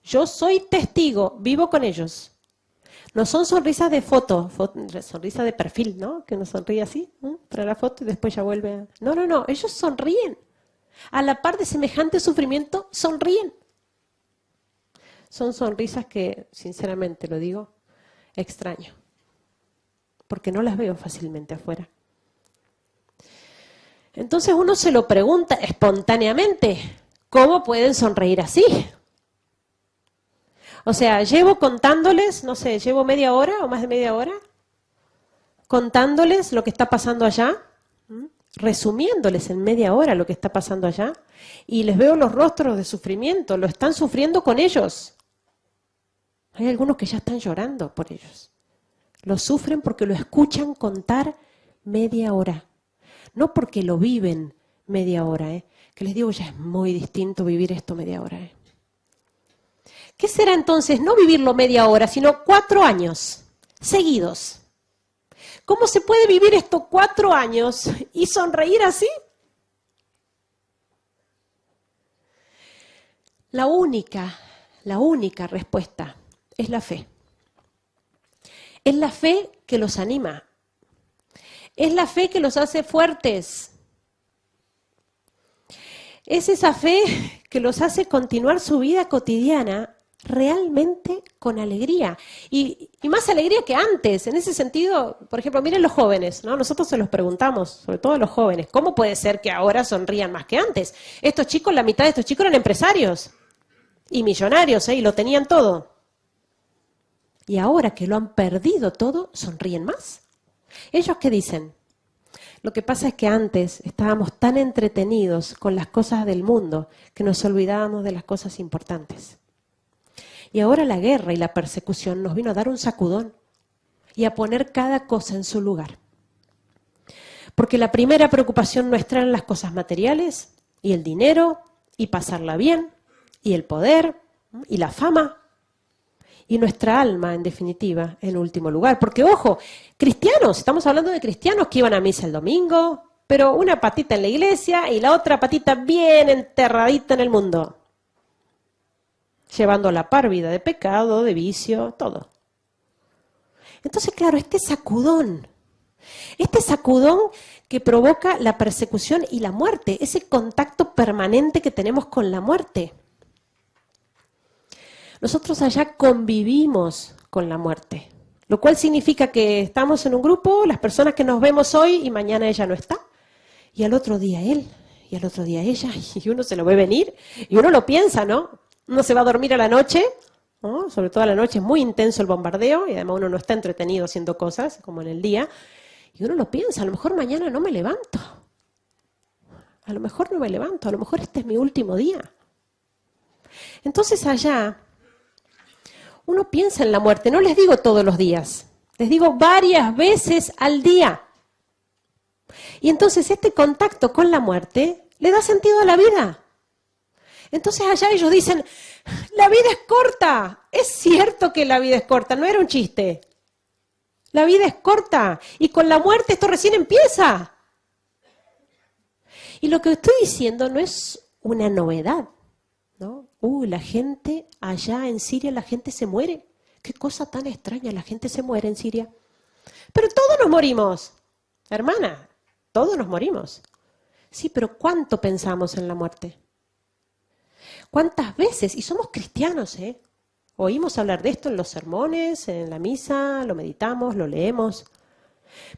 Yo soy testigo, vivo con ellos. No son sonrisas de foto, sonrisa de perfil, ¿no? Que uno sonríe así, para la foto y después ya vuelve a... No, ellos sonríen. A la par de semejante sufrimiento, sonríen. Son sonrisas que, sinceramente lo digo, extraño. Porque no las veo fácilmente afuera. Entonces uno se lo pregunta espontáneamente, ¿cómo pueden sonreír así? O sea, llevo contándoles, no sé, llevo media hora o más de media hora, contándoles lo que está pasando allá, resumiéndoles en media hora lo que está pasando allá, y les veo los rostros de sufrimiento, lo están sufriendo con ellos. Hay algunos que ya están llorando por ellos. Lo sufren porque lo escuchan contar media hora. no porque lo viven media hora, que les digo, ya es muy distinto vivir esto media hora. ¿Qué será entonces no vivirlo media hora, sino 4 años seguidos? ¿Cómo se puede vivir estos 4 años y sonreír así? La única respuesta es la fe. Es la fe que los anima. Es la fe que los hace fuertes. Es esa fe que los hace continuar su vida cotidiana realmente con alegría. Y más alegría que antes. En ese sentido, por ejemplo, miren los jóvenes, ¿no? Nosotros se los preguntamos, sobre todo los jóvenes, ¿cómo puede ser que ahora sonrían más que antes? Estos chicos, la mitad de estos chicos eran empresarios y millonarios, y lo tenían todo. Y ahora que lo han perdido todo, sonríen más. ¿Ellos qué dicen? Lo que pasa es que antes estábamos tan entretenidos con las cosas del mundo que nos olvidábamos de las cosas importantes. Y ahora la guerra y la persecución nos vino a dar un sacudón y a poner cada cosa en su lugar. Porque la primera preocupación nuestra eran las cosas materiales y el dinero y pasarla bien y el poder y la fama. Y nuestra alma, en definitiva, en último lugar. Porque, ojo, cristianos, estamos hablando de cristianos que iban a misa el domingo, pero una patita en la iglesia y la otra patita bien enterradita en el mundo. Llevando a la par vida de pecado, de vicio, todo. Entonces, claro, este sacudón que provoca la persecución y la muerte, ese contacto permanente que tenemos con la muerte. Nosotros allá convivimos con la muerte, lo cual significa que estamos en un grupo, las personas que nos vemos hoy y mañana ella no está, y al otro día él, y al otro día ella, y uno se lo ve venir, y uno lo piensa, ¿no? Uno se va a dormir a la noche, ¿no? Sobre todo a la noche es muy intenso el bombardeo, y además uno no está entretenido haciendo cosas, como en el día, y uno lo piensa, a lo mejor mañana no me levanto, a lo mejor no me levanto, a lo mejor este es mi último día. Entonces allá uno piensa en la muerte, no les digo todos los días, les digo varias veces al día. Y entonces este contacto con la muerte le da sentido a la vida. Entonces allá ellos dicen, la vida es corta. Es cierto que la vida es corta, no era un chiste. La vida es corta y con la muerte esto recién empieza. Y lo que estoy diciendo no es una novedad, ¿no? La gente allá en Siria, la gente se muere. Qué cosa tan extraña, la gente se muere en Siria. Pero todos nos morimos, hermana, todos nos morimos. Sí, pero ¿cuánto pensamos en la muerte? ¿Cuántas veces? Y somos cristianos, oímos hablar de esto en los sermones, en la misa, lo meditamos, lo leemos.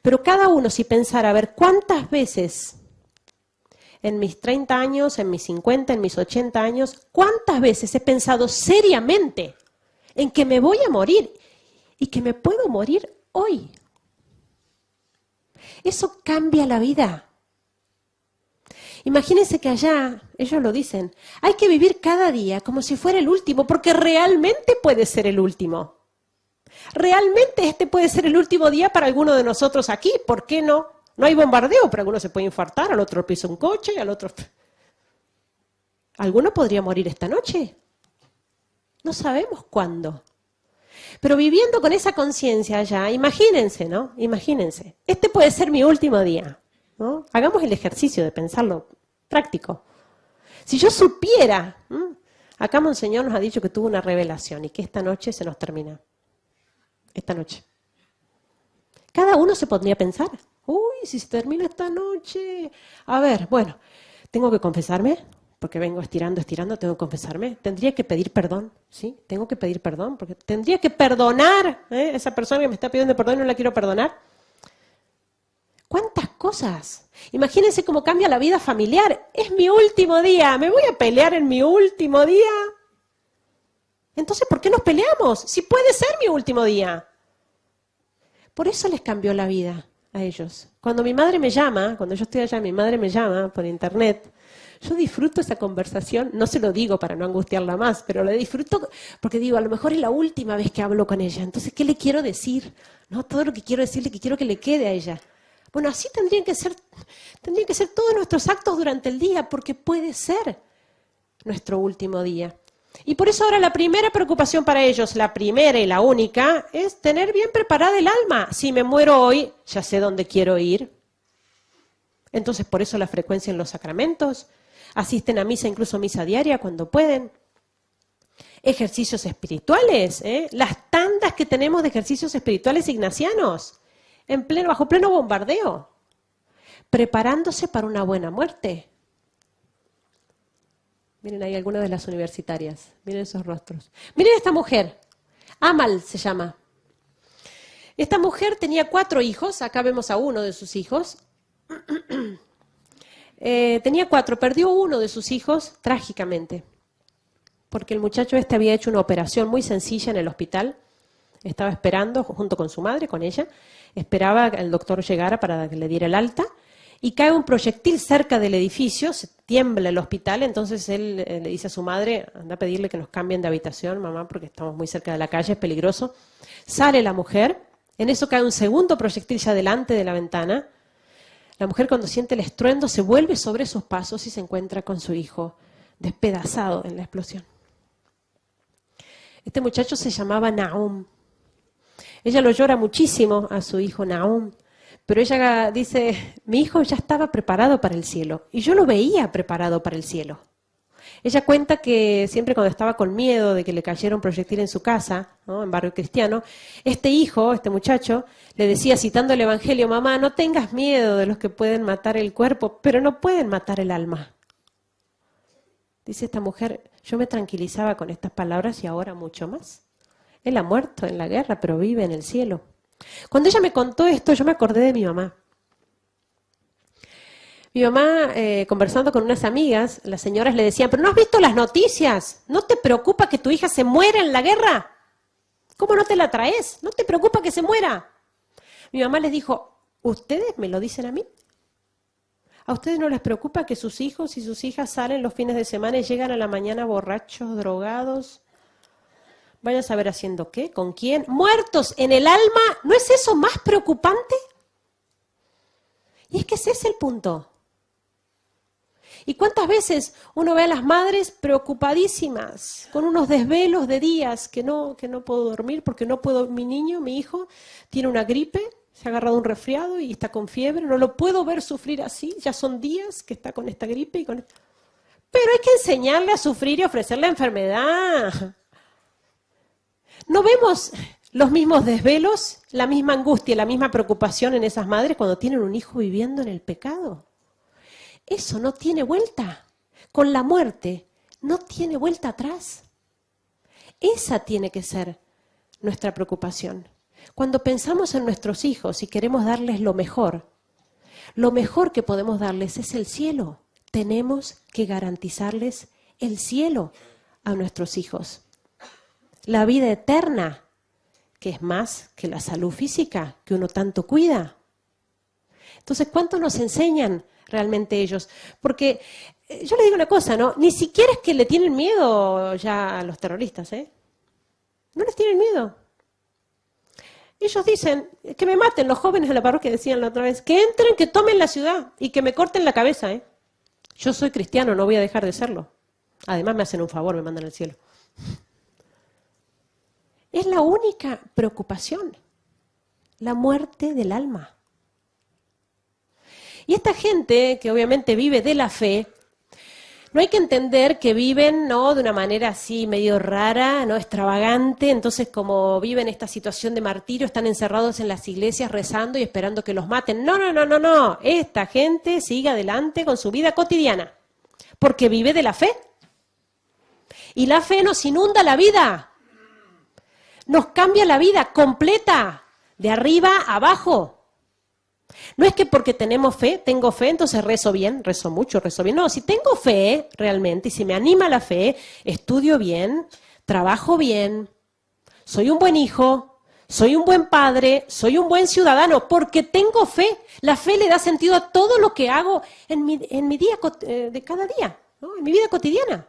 Pero cada uno, si pensara, a ver, ¿cuántas veces en mis 30 años, en mis 50, en mis 80 años, cuántas veces he pensado seriamente en que me voy a morir y que me puedo morir hoy? Eso cambia la vida. Imagínense que allá, ellos lo dicen, hay que vivir cada día como si fuera el último, porque realmente puede ser el último. Realmente este puede ser el último día para alguno de nosotros aquí, ¿por qué no? No hay bombardeo, pero alguno se puede infartar, al otro pisa un coche y al otro... ¿Alguno podría morir esta noche? No sabemos cuándo. Pero viviendo con esa conciencia allá, imagínense, ¿no? Imagínense. Este puede ser mi último día, ¿no? Hagamos el ejercicio de pensarlo práctico. Si yo supiera, acá Monseñor nos ha dicho que tuvo una revelación y que esta noche se nos termina. Esta noche. Cada uno se pondría a pensar, si se termina esta noche. A ver, bueno, tengo que confesarme, porque vengo estirando, tengo que confesarme. Tendría que pedir perdón, ¿sí? Tengo que pedir perdón, porque tendría que perdonar, esa persona que me está pidiendo perdón y no la quiero perdonar. ¿Cuántas cosas? Imagínense cómo cambia la vida familiar. Es mi último día, ¿me voy a pelear en mi último día? Entonces, ¿por qué nos peleamos? Si puede ser mi último día. Por eso les cambió la vida a ellos. Cuando mi madre me llama, cuando yo estoy allá, mi madre me llama por internet, yo disfruto esa conversación, no se lo digo para no angustiarla más, pero la disfruto porque digo, a lo mejor es la última vez que hablo con ella, entonces, ¿qué le quiero decir? ¿No? Todo lo que quiero decirle, que quiero que le quede a ella. Bueno, así tendrían que ser todos nuestros actos durante el día, porque puede ser nuestro último día. Y por eso ahora la primera preocupación para ellos, la primera y la única, es tener bien preparada el alma. Si me muero hoy, ya sé dónde quiero ir. Entonces, por eso la frecuencia en los sacramentos. Asisten a misa, incluso misa diaria, cuando pueden. Ejercicios espirituales, las tandas que tenemos de ejercicios espirituales ignacianos, bajo pleno bombardeo, preparándose para una buena muerte. Miren ahí algunas de las universitarias, miren esos rostros. Miren esta mujer, Amal se llama. Esta mujer tenía 4 hijos, acá vemos a uno de sus hijos. Tenía 4, perdió uno de sus hijos trágicamente, porque el muchacho había hecho una operación muy sencilla en el hospital, estaba esperando junto con su madre, con ella, esperaba que el doctor llegara para que le diera el alta, y cae un proyectil cerca del edificio, se tiembla el hospital, entonces él le dice a su madre, anda a pedirle que nos cambien de habitación, mamá, porque estamos muy cerca de la calle, es peligroso. Sale la mujer, en eso cae un segundo proyectil ya delante de la ventana. La mujer, cuando siente el estruendo, se vuelve sobre sus pasos y se encuentra con su hijo despedazado en la explosión. Este muchacho se llamaba Nahum. Ella lo llora muchísimo a su hijo Nahum, pero ella dice, mi hijo ya estaba preparado para el cielo, y yo lo veía preparado para el cielo. Ella cuenta que siempre cuando estaba con miedo de que le cayera un proyectil en su casa, ¿no?, en barrio cristiano, este muchacho, le decía, citando el Evangelio, mamá, no tengas miedo de los que pueden matar el cuerpo, pero no pueden matar el alma. Dice esta mujer, yo me tranquilizaba con estas palabras y ahora mucho más. Él ha muerto en la guerra, pero vive en el cielo. Cuando ella me contó esto, yo me acordé de mi mamá. Mi mamá, conversando con unas amigas, las señoras le decían, pero ¿no has visto las noticias? ¿No te preocupa que tu hija se muera en la guerra? ¿Cómo no te la traes? ¿No te preocupa que se muera? Mi mamá les dijo, ¿ustedes me lo dicen a mí? ¿A ustedes no les preocupa que sus hijos y sus hijas salen los fines de semana y llegan a la mañana borrachos, drogados? Vaya a saber haciendo qué, con quién, muertos en el alma. ¿No es eso más preocupante? Y es que ese es el punto. ¿Y cuántas veces uno ve a las madres preocupadísimas, con unos desvelos de días que no puedo dormir porque no puedo, mi hijo, tiene una gripe, se ha agarrado un resfriado y está con fiebre, no lo puedo ver sufrir así, ya son días que está con esta gripe y con esto. Pero hay que enseñarle a sufrir y ofrecerle enfermedad. ¿No vemos los mismos desvelos, la misma angustia, la misma preocupación en esas madres cuando tienen un hijo viviendo en el pecado? Eso no tiene vuelta. Con la muerte no tiene vuelta atrás. Esa tiene que ser nuestra preocupación. Cuando pensamos en nuestros hijos y queremos darles lo mejor que podemos darles es el cielo. Tenemos que garantizarles el cielo a nuestros hijos. La vida eterna, que es más que la salud física que uno tanto cuida. Entonces, ¿cuánto nos enseñan realmente ellos? Porque yo les digo una cosa, ¿no? Ni siquiera es que le tienen miedo ya a los terroristas, ¿eh? No les tienen miedo. Ellos dicen que me maten, los jóvenes de la parroquia decían la otra vez, que entren, que tomen la ciudad y que me corten la cabeza, ¿eh? Yo soy cristiano, no voy a dejar de serlo. Además me hacen un favor, me mandan al cielo. Es la única preocupación, la muerte del alma. Y esta gente que obviamente vive de la fe, no hay que entender que viven, ¿no?, de una manera así medio rara, ¿no?, extravagante. Entonces, como viven esta situación de martirio, están encerrados en las iglesias rezando y esperando que los maten. No. Esta gente sigue adelante con su vida cotidiana, porque vive de la fe. Y la fe nos inunda la vida. Nos cambia la vida completa, de arriba a abajo. No es que porque tengo fe, entonces rezo bien, rezo mucho, rezo bien. No, si tengo fe realmente, y si me anima la fe, estudio bien, trabajo bien, soy un buen hijo, soy un buen padre, soy un buen ciudadano, porque tengo fe. La fe le da sentido a todo lo que hago en mi día de cada día, ¿no?, en mi vida cotidiana.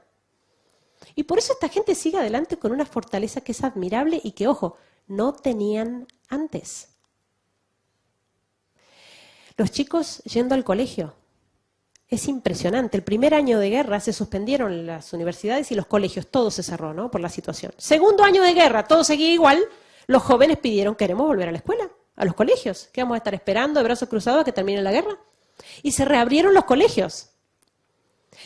Y por eso esta gente sigue adelante con una fortaleza que es admirable y que, ojo, no tenían antes. Los chicos yendo al colegio. Es impresionante. El primer año de guerra se suspendieron las universidades y los colegios. Todo se cerró, ¿no? Por la situación. Segundo año de guerra, todo seguía igual. Los jóvenes pidieron, queremos volver a la escuela, a los colegios. ¿Qué vamos a estar esperando de brazos cruzados a que termine la guerra? Y se reabrieron los colegios.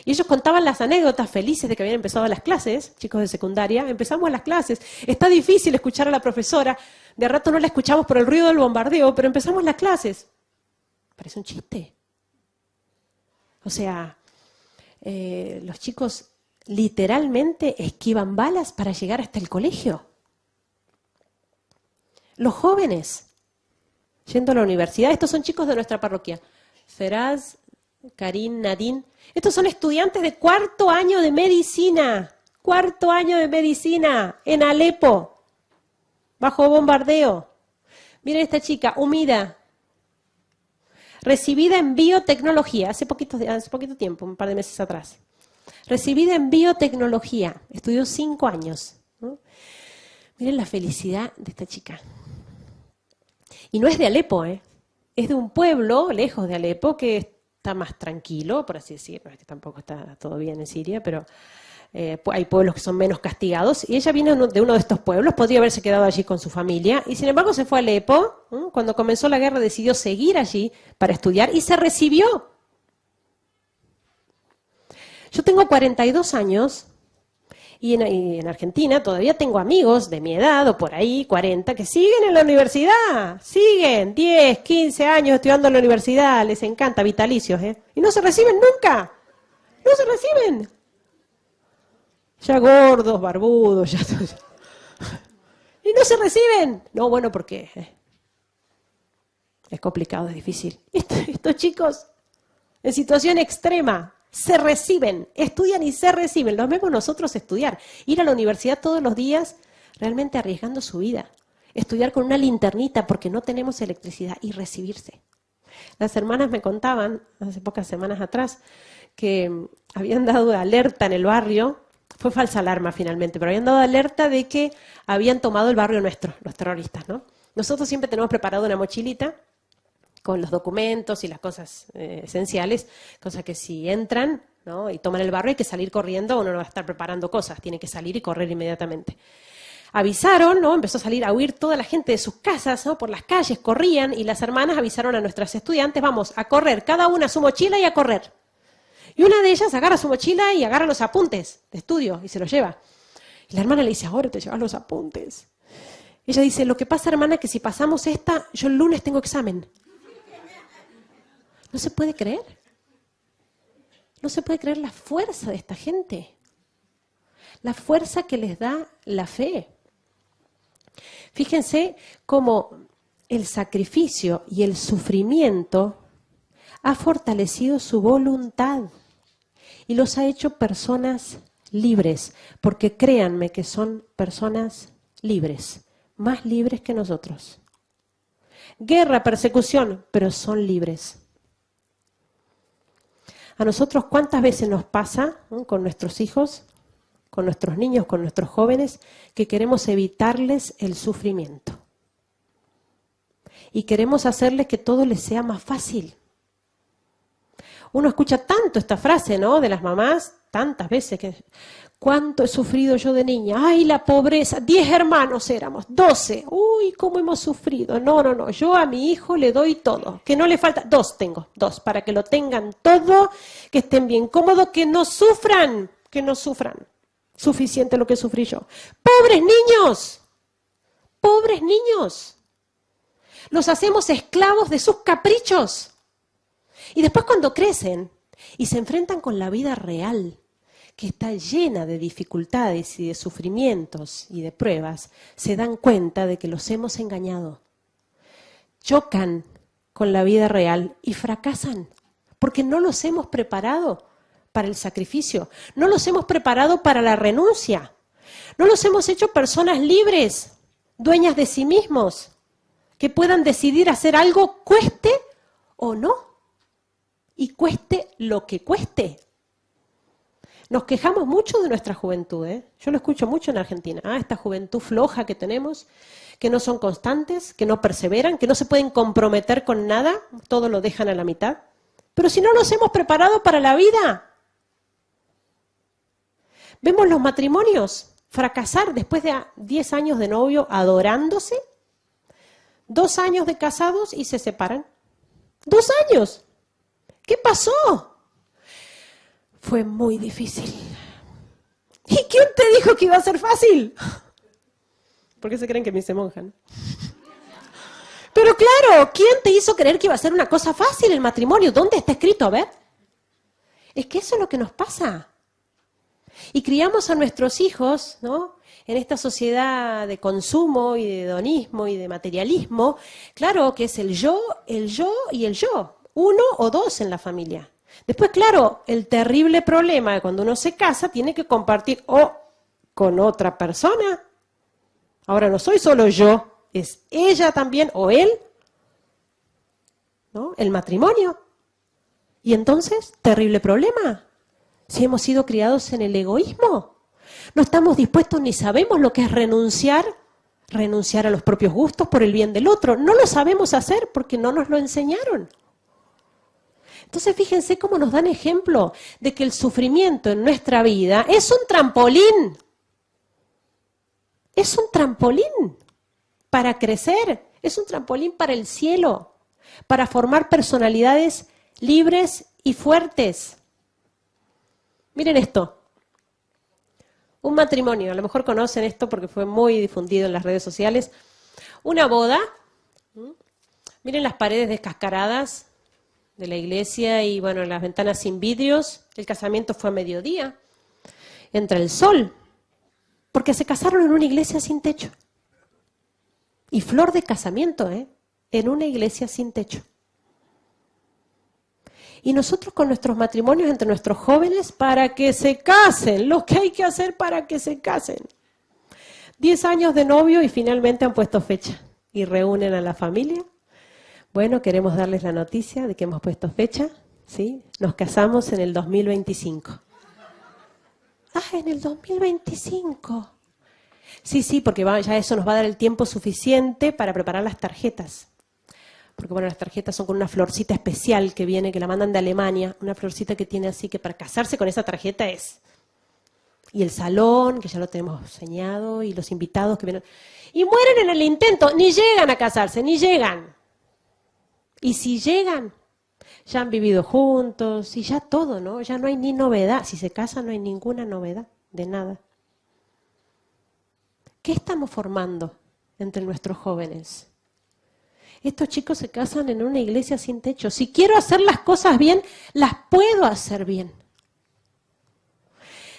Y ellos contaban las anécdotas felices de que habían empezado las clases, chicos de secundaria. Empezamos las clases. Está difícil escuchar a la profesora. De rato no la escuchamos por el ruido del bombardeo, pero empezamos las clases. Parece un chiste. O sea, los chicos literalmente esquivan balas para llegar hasta el colegio. Los jóvenes, yendo a la universidad, estos son chicos de nuestra parroquia. Feraz, Karim, Nadine. Estos son estudiantes de cuarto año de medicina. Cuarto año de medicina en Alepo, bajo bombardeo. Miren esta chica, Humida. Recibida en biotecnología, hace poquito tiempo, un par de meses atrás. Recibida en biotecnología, estudió 5 años. ¿No? Miren la felicidad de esta chica. Y no es de Alepo, es de un pueblo lejos de Alepo que está más tranquilo, por así decirlo. Es que tampoco está todo bien en Siria, pero hay pueblos que son menos castigados. Y ella viene de uno de estos pueblos, podría haberse quedado allí con su familia, y sin embargo se fue a Alepo. Cuando comenzó la guerra decidió seguir allí para estudiar y se recibió. Yo tengo 42 años y en Argentina todavía tengo amigos de mi edad o por ahí, 40, que siguen en la universidad. Siguen 10, 15 años estudiando en la universidad, les encanta, vitalicios, y no se reciben nunca. No se reciben. Ya gordos, barbudos, ya. Y no se reciben. No, bueno, porque es complicado, es difícil. Estos chicos, en situación extrema, se reciben, estudian y se reciben. Los vemos nosotros estudiar. Ir a la universidad todos los días, realmente arriesgando su vida. Estudiar con una linternita porque no tenemos electricidad y recibirse. Las hermanas me contaban, hace pocas semanas atrás, que habían dado alerta en el barrio. Fue falsa alarma finalmente, pero habían dado alerta de que habían tomado el barrio nuestro, los terroristas, ¿no? Nosotros siempre tenemos preparado una mochilita con los documentos y las cosas esenciales, cosas que si entran, ¿no?, y toman el barrio hay que salir corriendo, uno no va a estar preparando cosas, tiene que salir y correr inmediatamente. Avisaron, ¿no?, empezó a salir a huir toda la gente de sus casas, ¿no?, por las calles, corrían, y las hermanas avisaron a nuestras estudiantes, vamos a correr, cada una su mochila y a correr. Y una de ellas agarra su mochila y agarra los apuntes de estudio y se los lleva. Y la hermana le dice, ahora te llevas los apuntes. Ella dice, lo que pasa, hermana, que si pasamos esta, yo el lunes tengo examen. No se puede creer. No se puede creer la fuerza de esta gente. La fuerza que les da la fe. Fíjense cómo el sacrificio y el sufrimiento ha fortalecido su voluntad y los ha hecho personas libres, porque créanme que son personas libres, más libres que nosotros. Guerra, persecución, pero son libres. A nosotros, ¿cuántas veces nos pasa, ¿no?, con nuestros hijos, con nuestros niños, con nuestros jóvenes, que queremos evitarles el sufrimiento? Y queremos hacerles que todo les sea más fácil. Uno escucha tanto esta frase, ¿no?, de las mamás, tantas veces, que ¿cuánto he sufrido yo de niña? ¡Ay, la pobreza! 10 hermanos éramos, 12. ¡Uy, cómo hemos sufrido! No, yo a mi hijo le doy todo, que no le falta, 2 tengo, 2, para que lo tengan todo, que estén bien cómodos, que no sufran, suficiente lo que sufrí yo. ¡Pobres niños! ¡Pobres niños! Los hacemos esclavos de sus caprichos. Y después cuando crecen y se enfrentan con la vida real, que está llena de dificultades y de sufrimientos y de pruebas, se dan cuenta de que los hemos engañado. Chocan con la vida real y fracasan, porque no los hemos preparado para el sacrificio, no los hemos preparado para la renuncia, no los hemos hecho personas libres, dueñas de sí mismos, que puedan decidir hacer algo cueste o no. Y cueste lo que cueste. Nos quejamos mucho de nuestra juventud, ¿eh? Yo lo escucho mucho en Argentina. Esta juventud floja que tenemos, que no son constantes, que no perseveran, que no se pueden comprometer con nada, todo lo dejan a la mitad. Pero si no nos hemos preparado para la vida, vemos los matrimonios fracasar después de 10 años de novio adorándose, 2 años de casados y se separan. 2 años. ¿Qué pasó? Fue muy difícil. ¿Y quién te dijo que iba a ser fácil? ¿Por qué se creen que me hice monja, no? Pero claro, ¿quién te hizo creer que iba a ser una cosa fácil el matrimonio? ¿Dónde está escrito? A ver. Es que eso es lo que nos pasa. Y criamos a nuestros hijos, ¿no?, en esta sociedad de consumo y de hedonismo y de materialismo. Claro que es el yo y el yo. 1 o 2 en la familia. Después, claro, el terrible problema de cuando uno se casa, tiene que compartir o con otra persona. Ahora no soy solo yo, es ella también o él, ¿no? El matrimonio. Y entonces, terrible problema. Si hemos sido criados en el egoísmo, no estamos dispuestos ni sabemos lo que es renunciar a los propios gustos por el bien del otro. No lo sabemos hacer porque no nos lo enseñaron. Entonces fíjense cómo nos dan ejemplo de que el sufrimiento en nuestra vida es un trampolín. Es un trampolín para crecer, es un trampolín para el cielo, para formar personalidades libres y fuertes. Miren esto. Un matrimonio, a lo mejor conocen esto porque fue muy difundido en las redes sociales. Una boda. Miren las paredes descascaradas de la iglesia y, bueno, las ventanas sin vidrios. El casamiento fue a mediodía. Entra el sol. Porque se casaron en una iglesia sin techo. Y flor de casamiento, ¿eh? En una iglesia sin techo. Y nosotros con nuestros matrimonios entre nuestros jóvenes para que se casen, lo que hay que hacer para que se casen. 10 años de novio y finalmente han puesto fecha y reúnen a la familia. Bueno, queremos darles la noticia de que hemos puesto fecha, ¿sí? Nos casamos en el 2025. En el 2025. Sí, porque ya eso nos va a dar el tiempo suficiente para preparar las tarjetas. Porque bueno, las tarjetas son con una florcita especial que viene, que la mandan de Alemania, una florcita que tiene así, que para casarse con esa tarjeta es. Y el salón, que ya lo tenemos señado, y los invitados que vienen. Y mueren en el intento, ni llegan a casarse, ni llegan. Y si llegan, ya han vivido juntos, y ya todo, ¿no? Ya no hay ni novedad. Si se casan no hay ninguna novedad, de nada. ¿Qué estamos formando entre nuestros jóvenes? Estos chicos se casan en una iglesia sin techo. Si quiero hacer las cosas bien, las puedo hacer bien.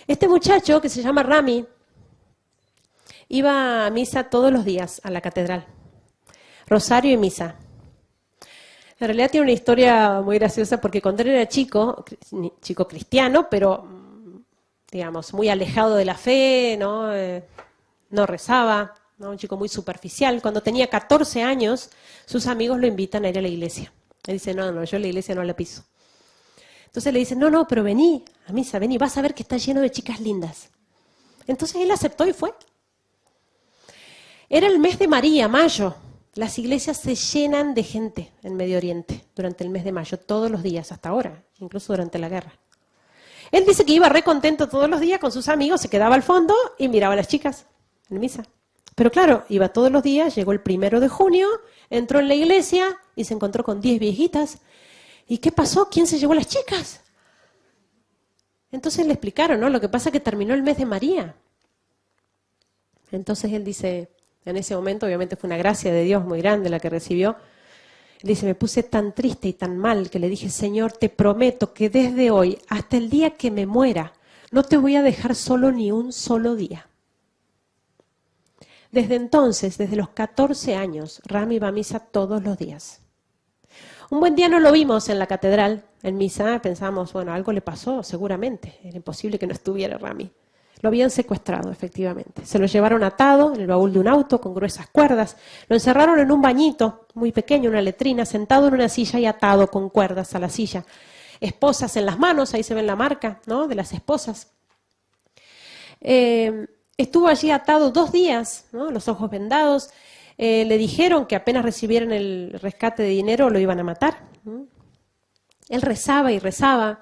Este muchacho, que se llama Rami, iba a misa todos los días a la catedral. Rosario y misa. En realidad tiene una historia muy graciosa porque cuando él era chico cristiano, pero digamos, muy alejado de la fe, ¿no? No rezaba, ¿no? Un chico muy superficial. Cuando tenía 14 años, sus amigos lo invitan a ir a la iglesia. Él dice, no, yo la iglesia no la piso. Entonces le dicen, no, pero vení a misa, vení, vas a ver que está lleno de chicas lindas. Entonces él aceptó y fue. Era el mes de María, mayo. Las iglesias se llenan de gente en Medio Oriente durante el mes de mayo, todos los días, hasta ahora, incluso durante la guerra. Él dice que iba re contento todos los días con sus amigos, se quedaba al fondo y miraba a las chicas en misa. Pero claro, iba todos los días, llegó el 1 de junio, entró en la iglesia y se encontró con 10 viejitas. ¿Y qué pasó? ¿Quién se llevó las chicas? Entonces le explicaron, ¿no? Lo que pasa es que terminó el mes de María. Entonces él dice, en ese momento obviamente fue una gracia de Dios muy grande la que recibió. Él dice, me puse tan triste y tan mal que le dije, Señor, te prometo que desde hoy hasta el día que me muera, no te voy a dejar solo ni un solo día. Desde entonces, desde los 14 años, Rami va a misa todos los días. Un buen día no lo vimos en la catedral, en misa, pensamos, bueno, algo le pasó, seguramente, era imposible que no estuviera Rami. Lo habían secuestrado, efectivamente. Se lo llevaron atado en el baúl de un auto con gruesas cuerdas, lo encerraron en un bañito muy pequeño, una letrina, sentado en una silla y atado con cuerdas a la silla. Esposas en las manos, ahí se ve la marca, ¿no?, de las esposas. Estuvo allí atado 2 días, ¿no? Los ojos vendados. Le dijeron que apenas recibieran el rescate de dinero lo iban a matar. Él rezaba y rezaba.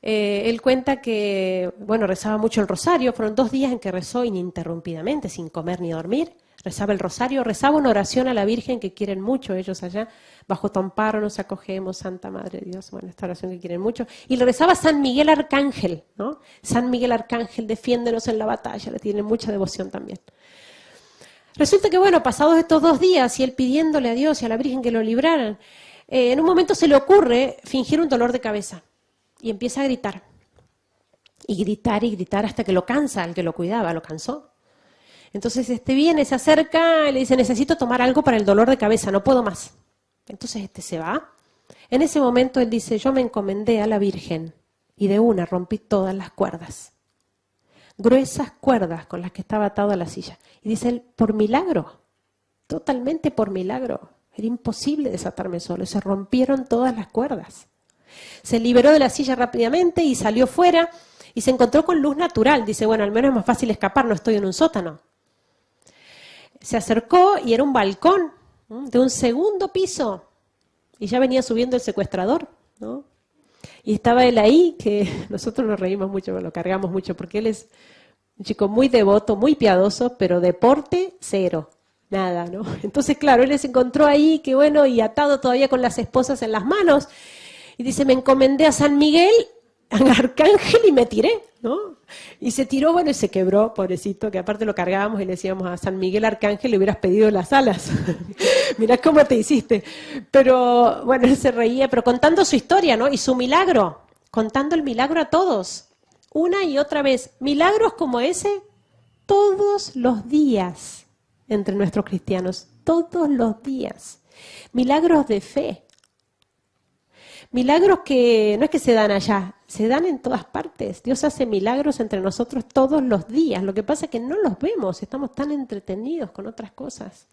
Él cuenta que, bueno, rezaba mucho el rosario. Fueron 2 días en que rezó ininterrumpidamente, sin comer ni dormir. Rezaba el rosario, rezaba una oración a la Virgen que quieren mucho ellos allá. Bajo tu amparo nos acogemos, Santa Madre de Dios. Bueno, esta oración que quieren mucho. Y le rezaba a San Miguel Arcángel, ¿no? San Miguel Arcángel, defiéndenos en la batalla. Le tienen mucha devoción también. Resulta que, bueno, pasados estos 2 días y él pidiéndole a Dios y a la Virgen que lo libraran, en un momento se le ocurre fingir un dolor de cabeza y empieza a gritar. Y gritar hasta que lo cansa, el que lo cuidaba, lo cansó. Entonces viene, se acerca y le dice, necesito tomar algo para el dolor de cabeza, no puedo más. Entonces se va. En ese momento él dice, yo me encomendé a la Virgen y de una rompí todas las cuerdas. Gruesas cuerdas con las que estaba atado a la silla. Y dice él, por milagro, totalmente por milagro. Era imposible desatarme solo, y se rompieron todas las cuerdas. Se liberó de la silla rápidamente y salió fuera y se encontró con luz natural. Dice, bueno, al menos es más fácil escapar, no estoy en un sótano. Se acercó y era un balcón de un 2.º piso y ya venía subiendo el secuestrador, ¿no? Y estaba él ahí, que nosotros nos reímos mucho, lo cargamos mucho, porque él es un chico muy devoto, muy piadoso, pero deporte, cero, nada, ¿no? Entonces, claro, él se encontró ahí, que bueno, y atado todavía con las esposas en las manos, y dice, me encomendé a San Miguel, al Arcángel, y me tiré, ¿no? Y se tiró, bueno, y se quebró, pobrecito, que aparte lo cargábamos y le decíamos a San Miguel Arcángel, le hubieras pedido las alas. Mirá cómo te hiciste. Pero, bueno, él se reía, pero contando su historia, ¿no? Y su milagro, contando el milagro a todos, una y otra vez. Milagros como ese, todos los días, entre nuestros cristianos, todos los días. Milagros de fe. Milagros que no es que se dan allá, se dan en todas partes. Dios hace milagros entre nosotros todos los días. Lo que pasa es que no los vemos, estamos tan entretenidos con otras cosas.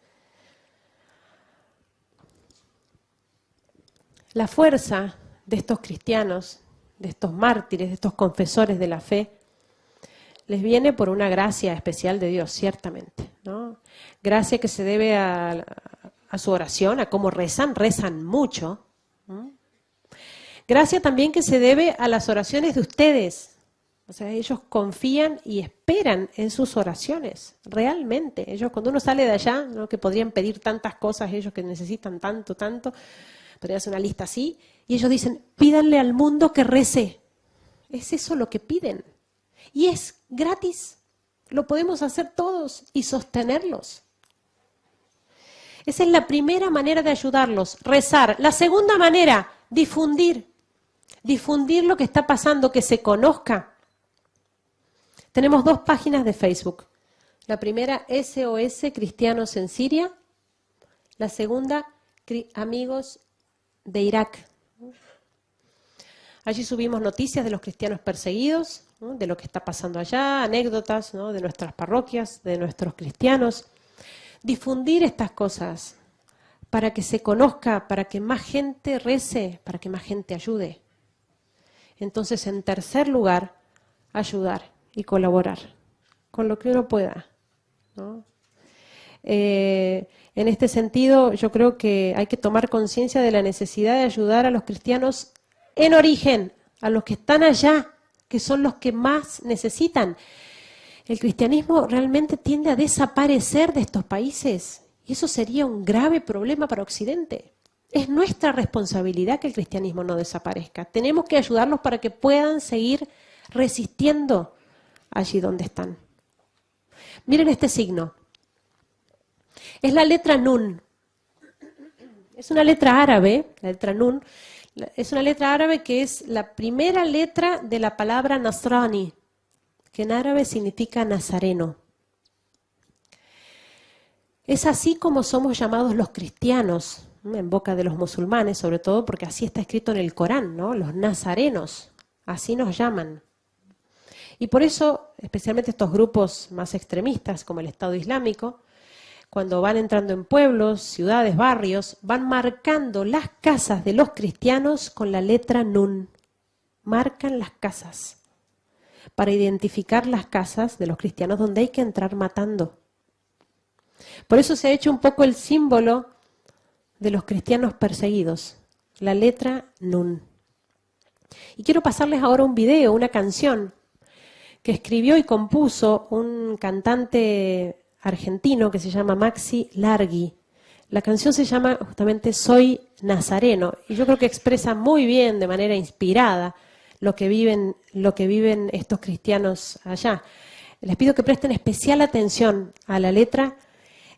La fuerza de estos cristianos, de estos mártires, de estos confesores de la fe, les viene por una gracia especial de Dios, ciertamente, ¿no? Gracia que se debe a su oración, a cómo rezan mucho, ¿no? Gracia también que se debe a las oraciones de ustedes. O sea, ellos confían y esperan en sus oraciones, realmente. Ellos, cuando uno sale de allá, ¿no? Que podrían pedir tantas cosas, ellos que necesitan tanto, podría hacer una lista así, y ellos dicen, pídanle al mundo que rece. Es eso lo que piden. Y es gratis. Lo podemos hacer todos y sostenerlos. Esa es la primera manera de ayudarlos, rezar. La segunda manera, difundir lo que está pasando, que se conozca. Tenemos 2 páginas de Facebook. La primera, SOS Cristianos en Siria. La segunda, Amigos de Irak. Allí subimos noticias de los cristianos perseguidos, ¿no? De lo que está pasando allá, anécdotas, ¿no? De nuestras parroquias, de nuestros cristianos. Difundir estas cosas para que se conozca, para que más gente rece, para que más gente ayude. Entonces, en tercer lugar, ayudar y colaborar con lo que uno pueda, ¿no? En este sentido, yo creo que hay que tomar conciencia de la necesidad de ayudar a los cristianos en origen, a los que están allá, que son los que más necesitan. El cristianismo realmente tiende a desaparecer de estos países y eso sería un grave problema para Occidente. Es nuestra responsabilidad que el cristianismo no desaparezca. Tenemos que ayudarlos para que puedan seguir resistiendo allí donde están. Miren este signo. Es la letra Nun. Es una letra árabe, la letra Nun. Es una letra árabe que es la primera letra de la palabra Nasrani, que en árabe significa nazareno. Es así como somos llamados los cristianos, en boca de los musulmanes, sobre todo porque así está escrito en el Corán, ¿no? Los nazarenos, así nos llaman. Y por eso, especialmente estos grupos más extremistas, como el Estado Islámico, cuando van entrando en pueblos, ciudades, barrios, van marcando las casas de los cristianos con la letra Nun. Marcan las casas. para identificar las casas de los cristianos donde hay que entrar matando. Por eso se ha hecho un poco el símbolo de los cristianos perseguidos, la letra Nun. Y quiero pasarles ahora un video, una canción que escribió y compuso un cantante argentino que se llama Maxi Larghi. La canción se llama justamente Soy Nazareno y yo creo que expresa muy bien, de manera inspirada, lo que viven estos cristianos allá. Les pido que presten especial atención a la letra.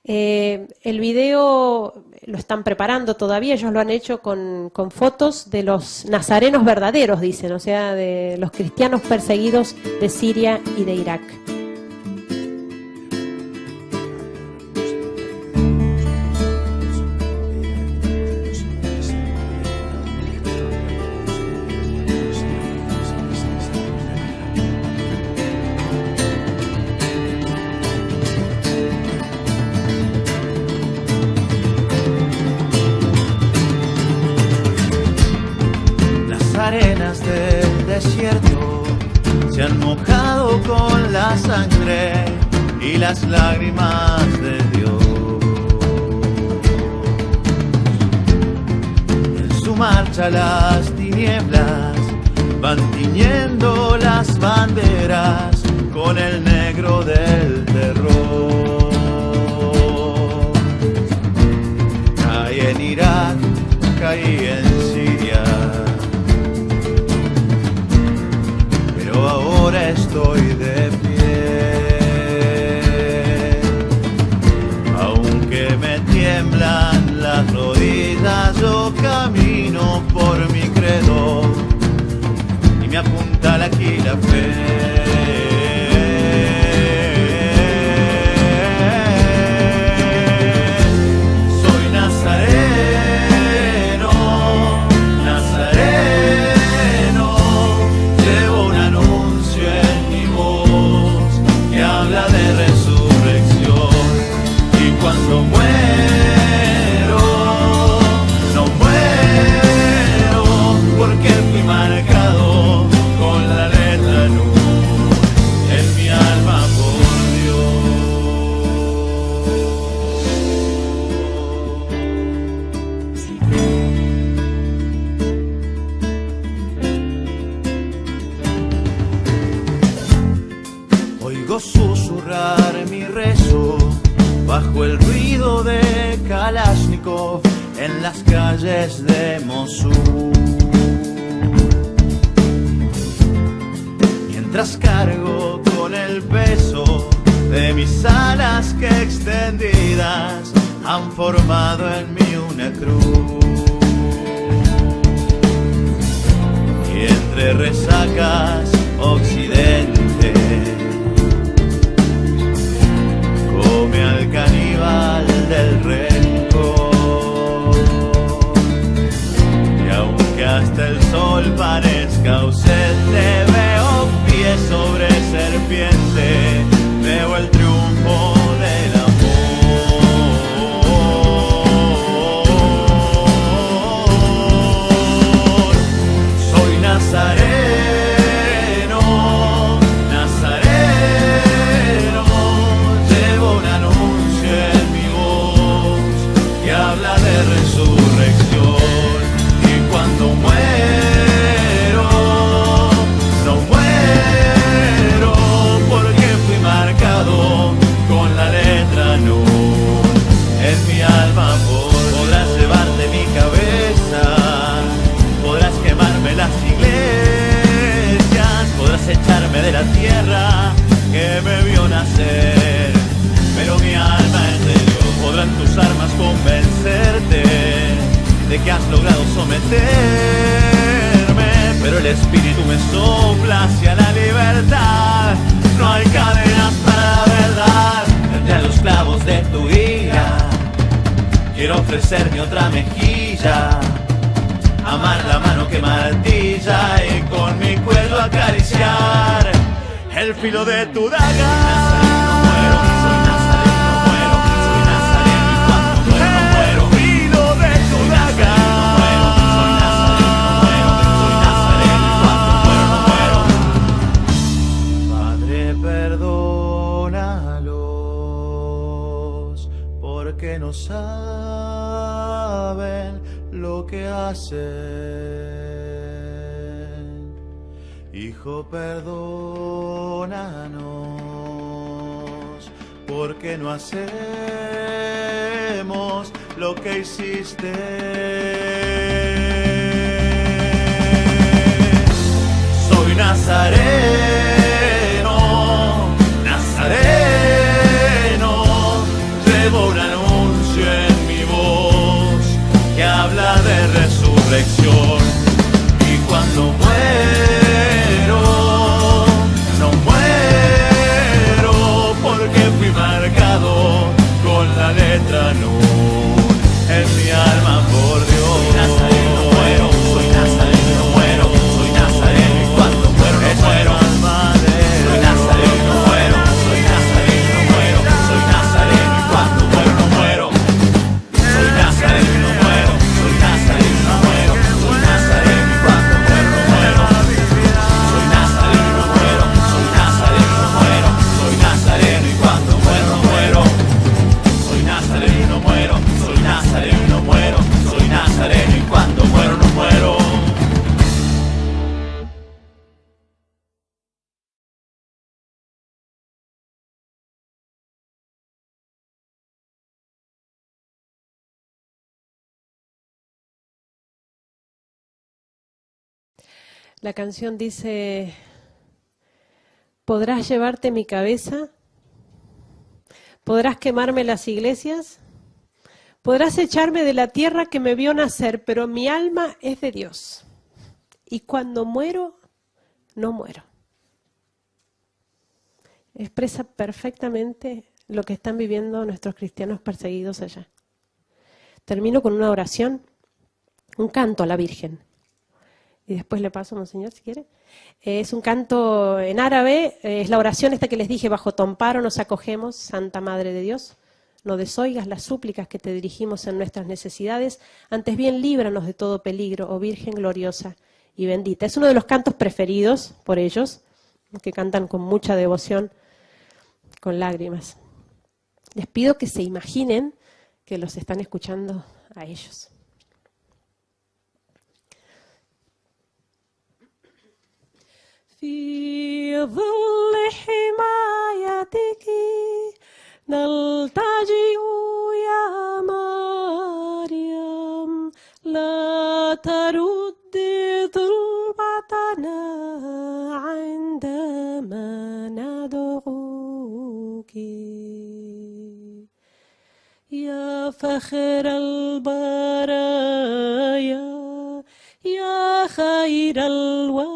El video lo están preparando todavía, ellos lo han hecho con fotos de los nazarenos verdaderos, dicen, o sea, de los cristianos perseguidos de Siria y de Irak. Arenas del desierto se han mojado con la sangre y las lágrimas de Dios. En su marcha las tinieblas van tiñendo las banderas con el negro del terror. Caí en Irak, caí en Siria, ahora estoy de pie. Aunque me tiemblan las rodillas, yo camino por mi credo y me apuntala aquí la fe. Susurrar mi rezo bajo el ruido de Kalashnikov en las calles de Mosul. Mientras cargo con el peso de mis alas que extendidas han formado en mí una cruz. Y entre resacas occidente come al caníbal del rencor. Y aunque hasta el sol parezca ausente, veo pies sobre serpiente, veo el triunfo del amor. Soy nazareno. Echarme de la tierra que me vio nacer, pero mi alma es de Dios. Podrán tus armas convencerte de que has logrado someterme, pero el espíritu me sopla hacia la libertad. No hay cadenas para la verdad. Entre los clavos de tu ira quiero ofrecer mi otra mejilla, amar la mano que martilla y con mi cuello acariciar el filo de tu daga. porque no saben lo que hacen. Hijo, perdónanos, porque no hacemos lo que hiciste. Soy nazareno, nazareno, llevo un anuncio en mi voz que habla de resurrección. Y cuando muero, no muero porque fui marcado con la letra Nun en mi alma por Dios. Soy nazareno, no muero, soy nazareno, no muero, soy nazareno y cuando muero no muero. Soy nazareno, no muero, soy nazareno, no muero, soy nazareno y cuando muero no muero. Soy nazareno, no muero, soy nazareno, no muero, soy nazareno y cuando muero no muero. Soy nazareno, no muero, soy nazareno, no muero, soy nazareno y cuando muero no muero. Soy nazareno, no muero, soy nazareno, no muero, soy nazareno y cuando muero no muero. La canción dice: ¿podrás llevarte mi cabeza? ¿Podrás quemarme las iglesias? Podrás echarme de la tierra que me vio nacer, pero mi alma es de Dios. Y cuando muero, no muero. Expresa perfectamente lo que están viviendo nuestros cristianos perseguidos allá. Termino con una oración, un canto a la Virgen. Y después le paso a Monseñor si quiere. Es un canto en árabe, es la oración esta que les dije: bajo tu amparo nos acogemos, Santa Madre de Dios. No desoigas las súplicas que te dirigimos en nuestras necesidades, antes bien líbranos de todo peligro, oh Virgen gloriosa y bendita. Es uno de los cantos preferidos por ellos, que cantan con mucha devoción, con lágrimas. Les pido que se imaginen que los están escuchando a ellos. في ظل حمايتك نلتجئ يا مريم لا ترد طلبتنا عندما ندعوك يا فخر البرايا يا خير الورى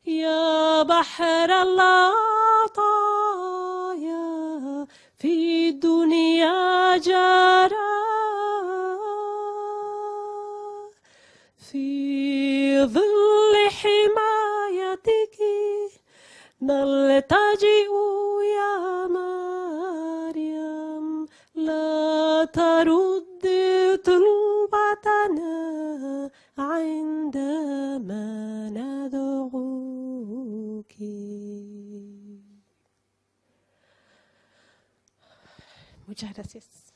يا بحر العطايا في الدنيا جرى في ظل حمايتك نلتجئ يا مريم لا ترد طلبتنا عندما ندعوك. Muchas gracias.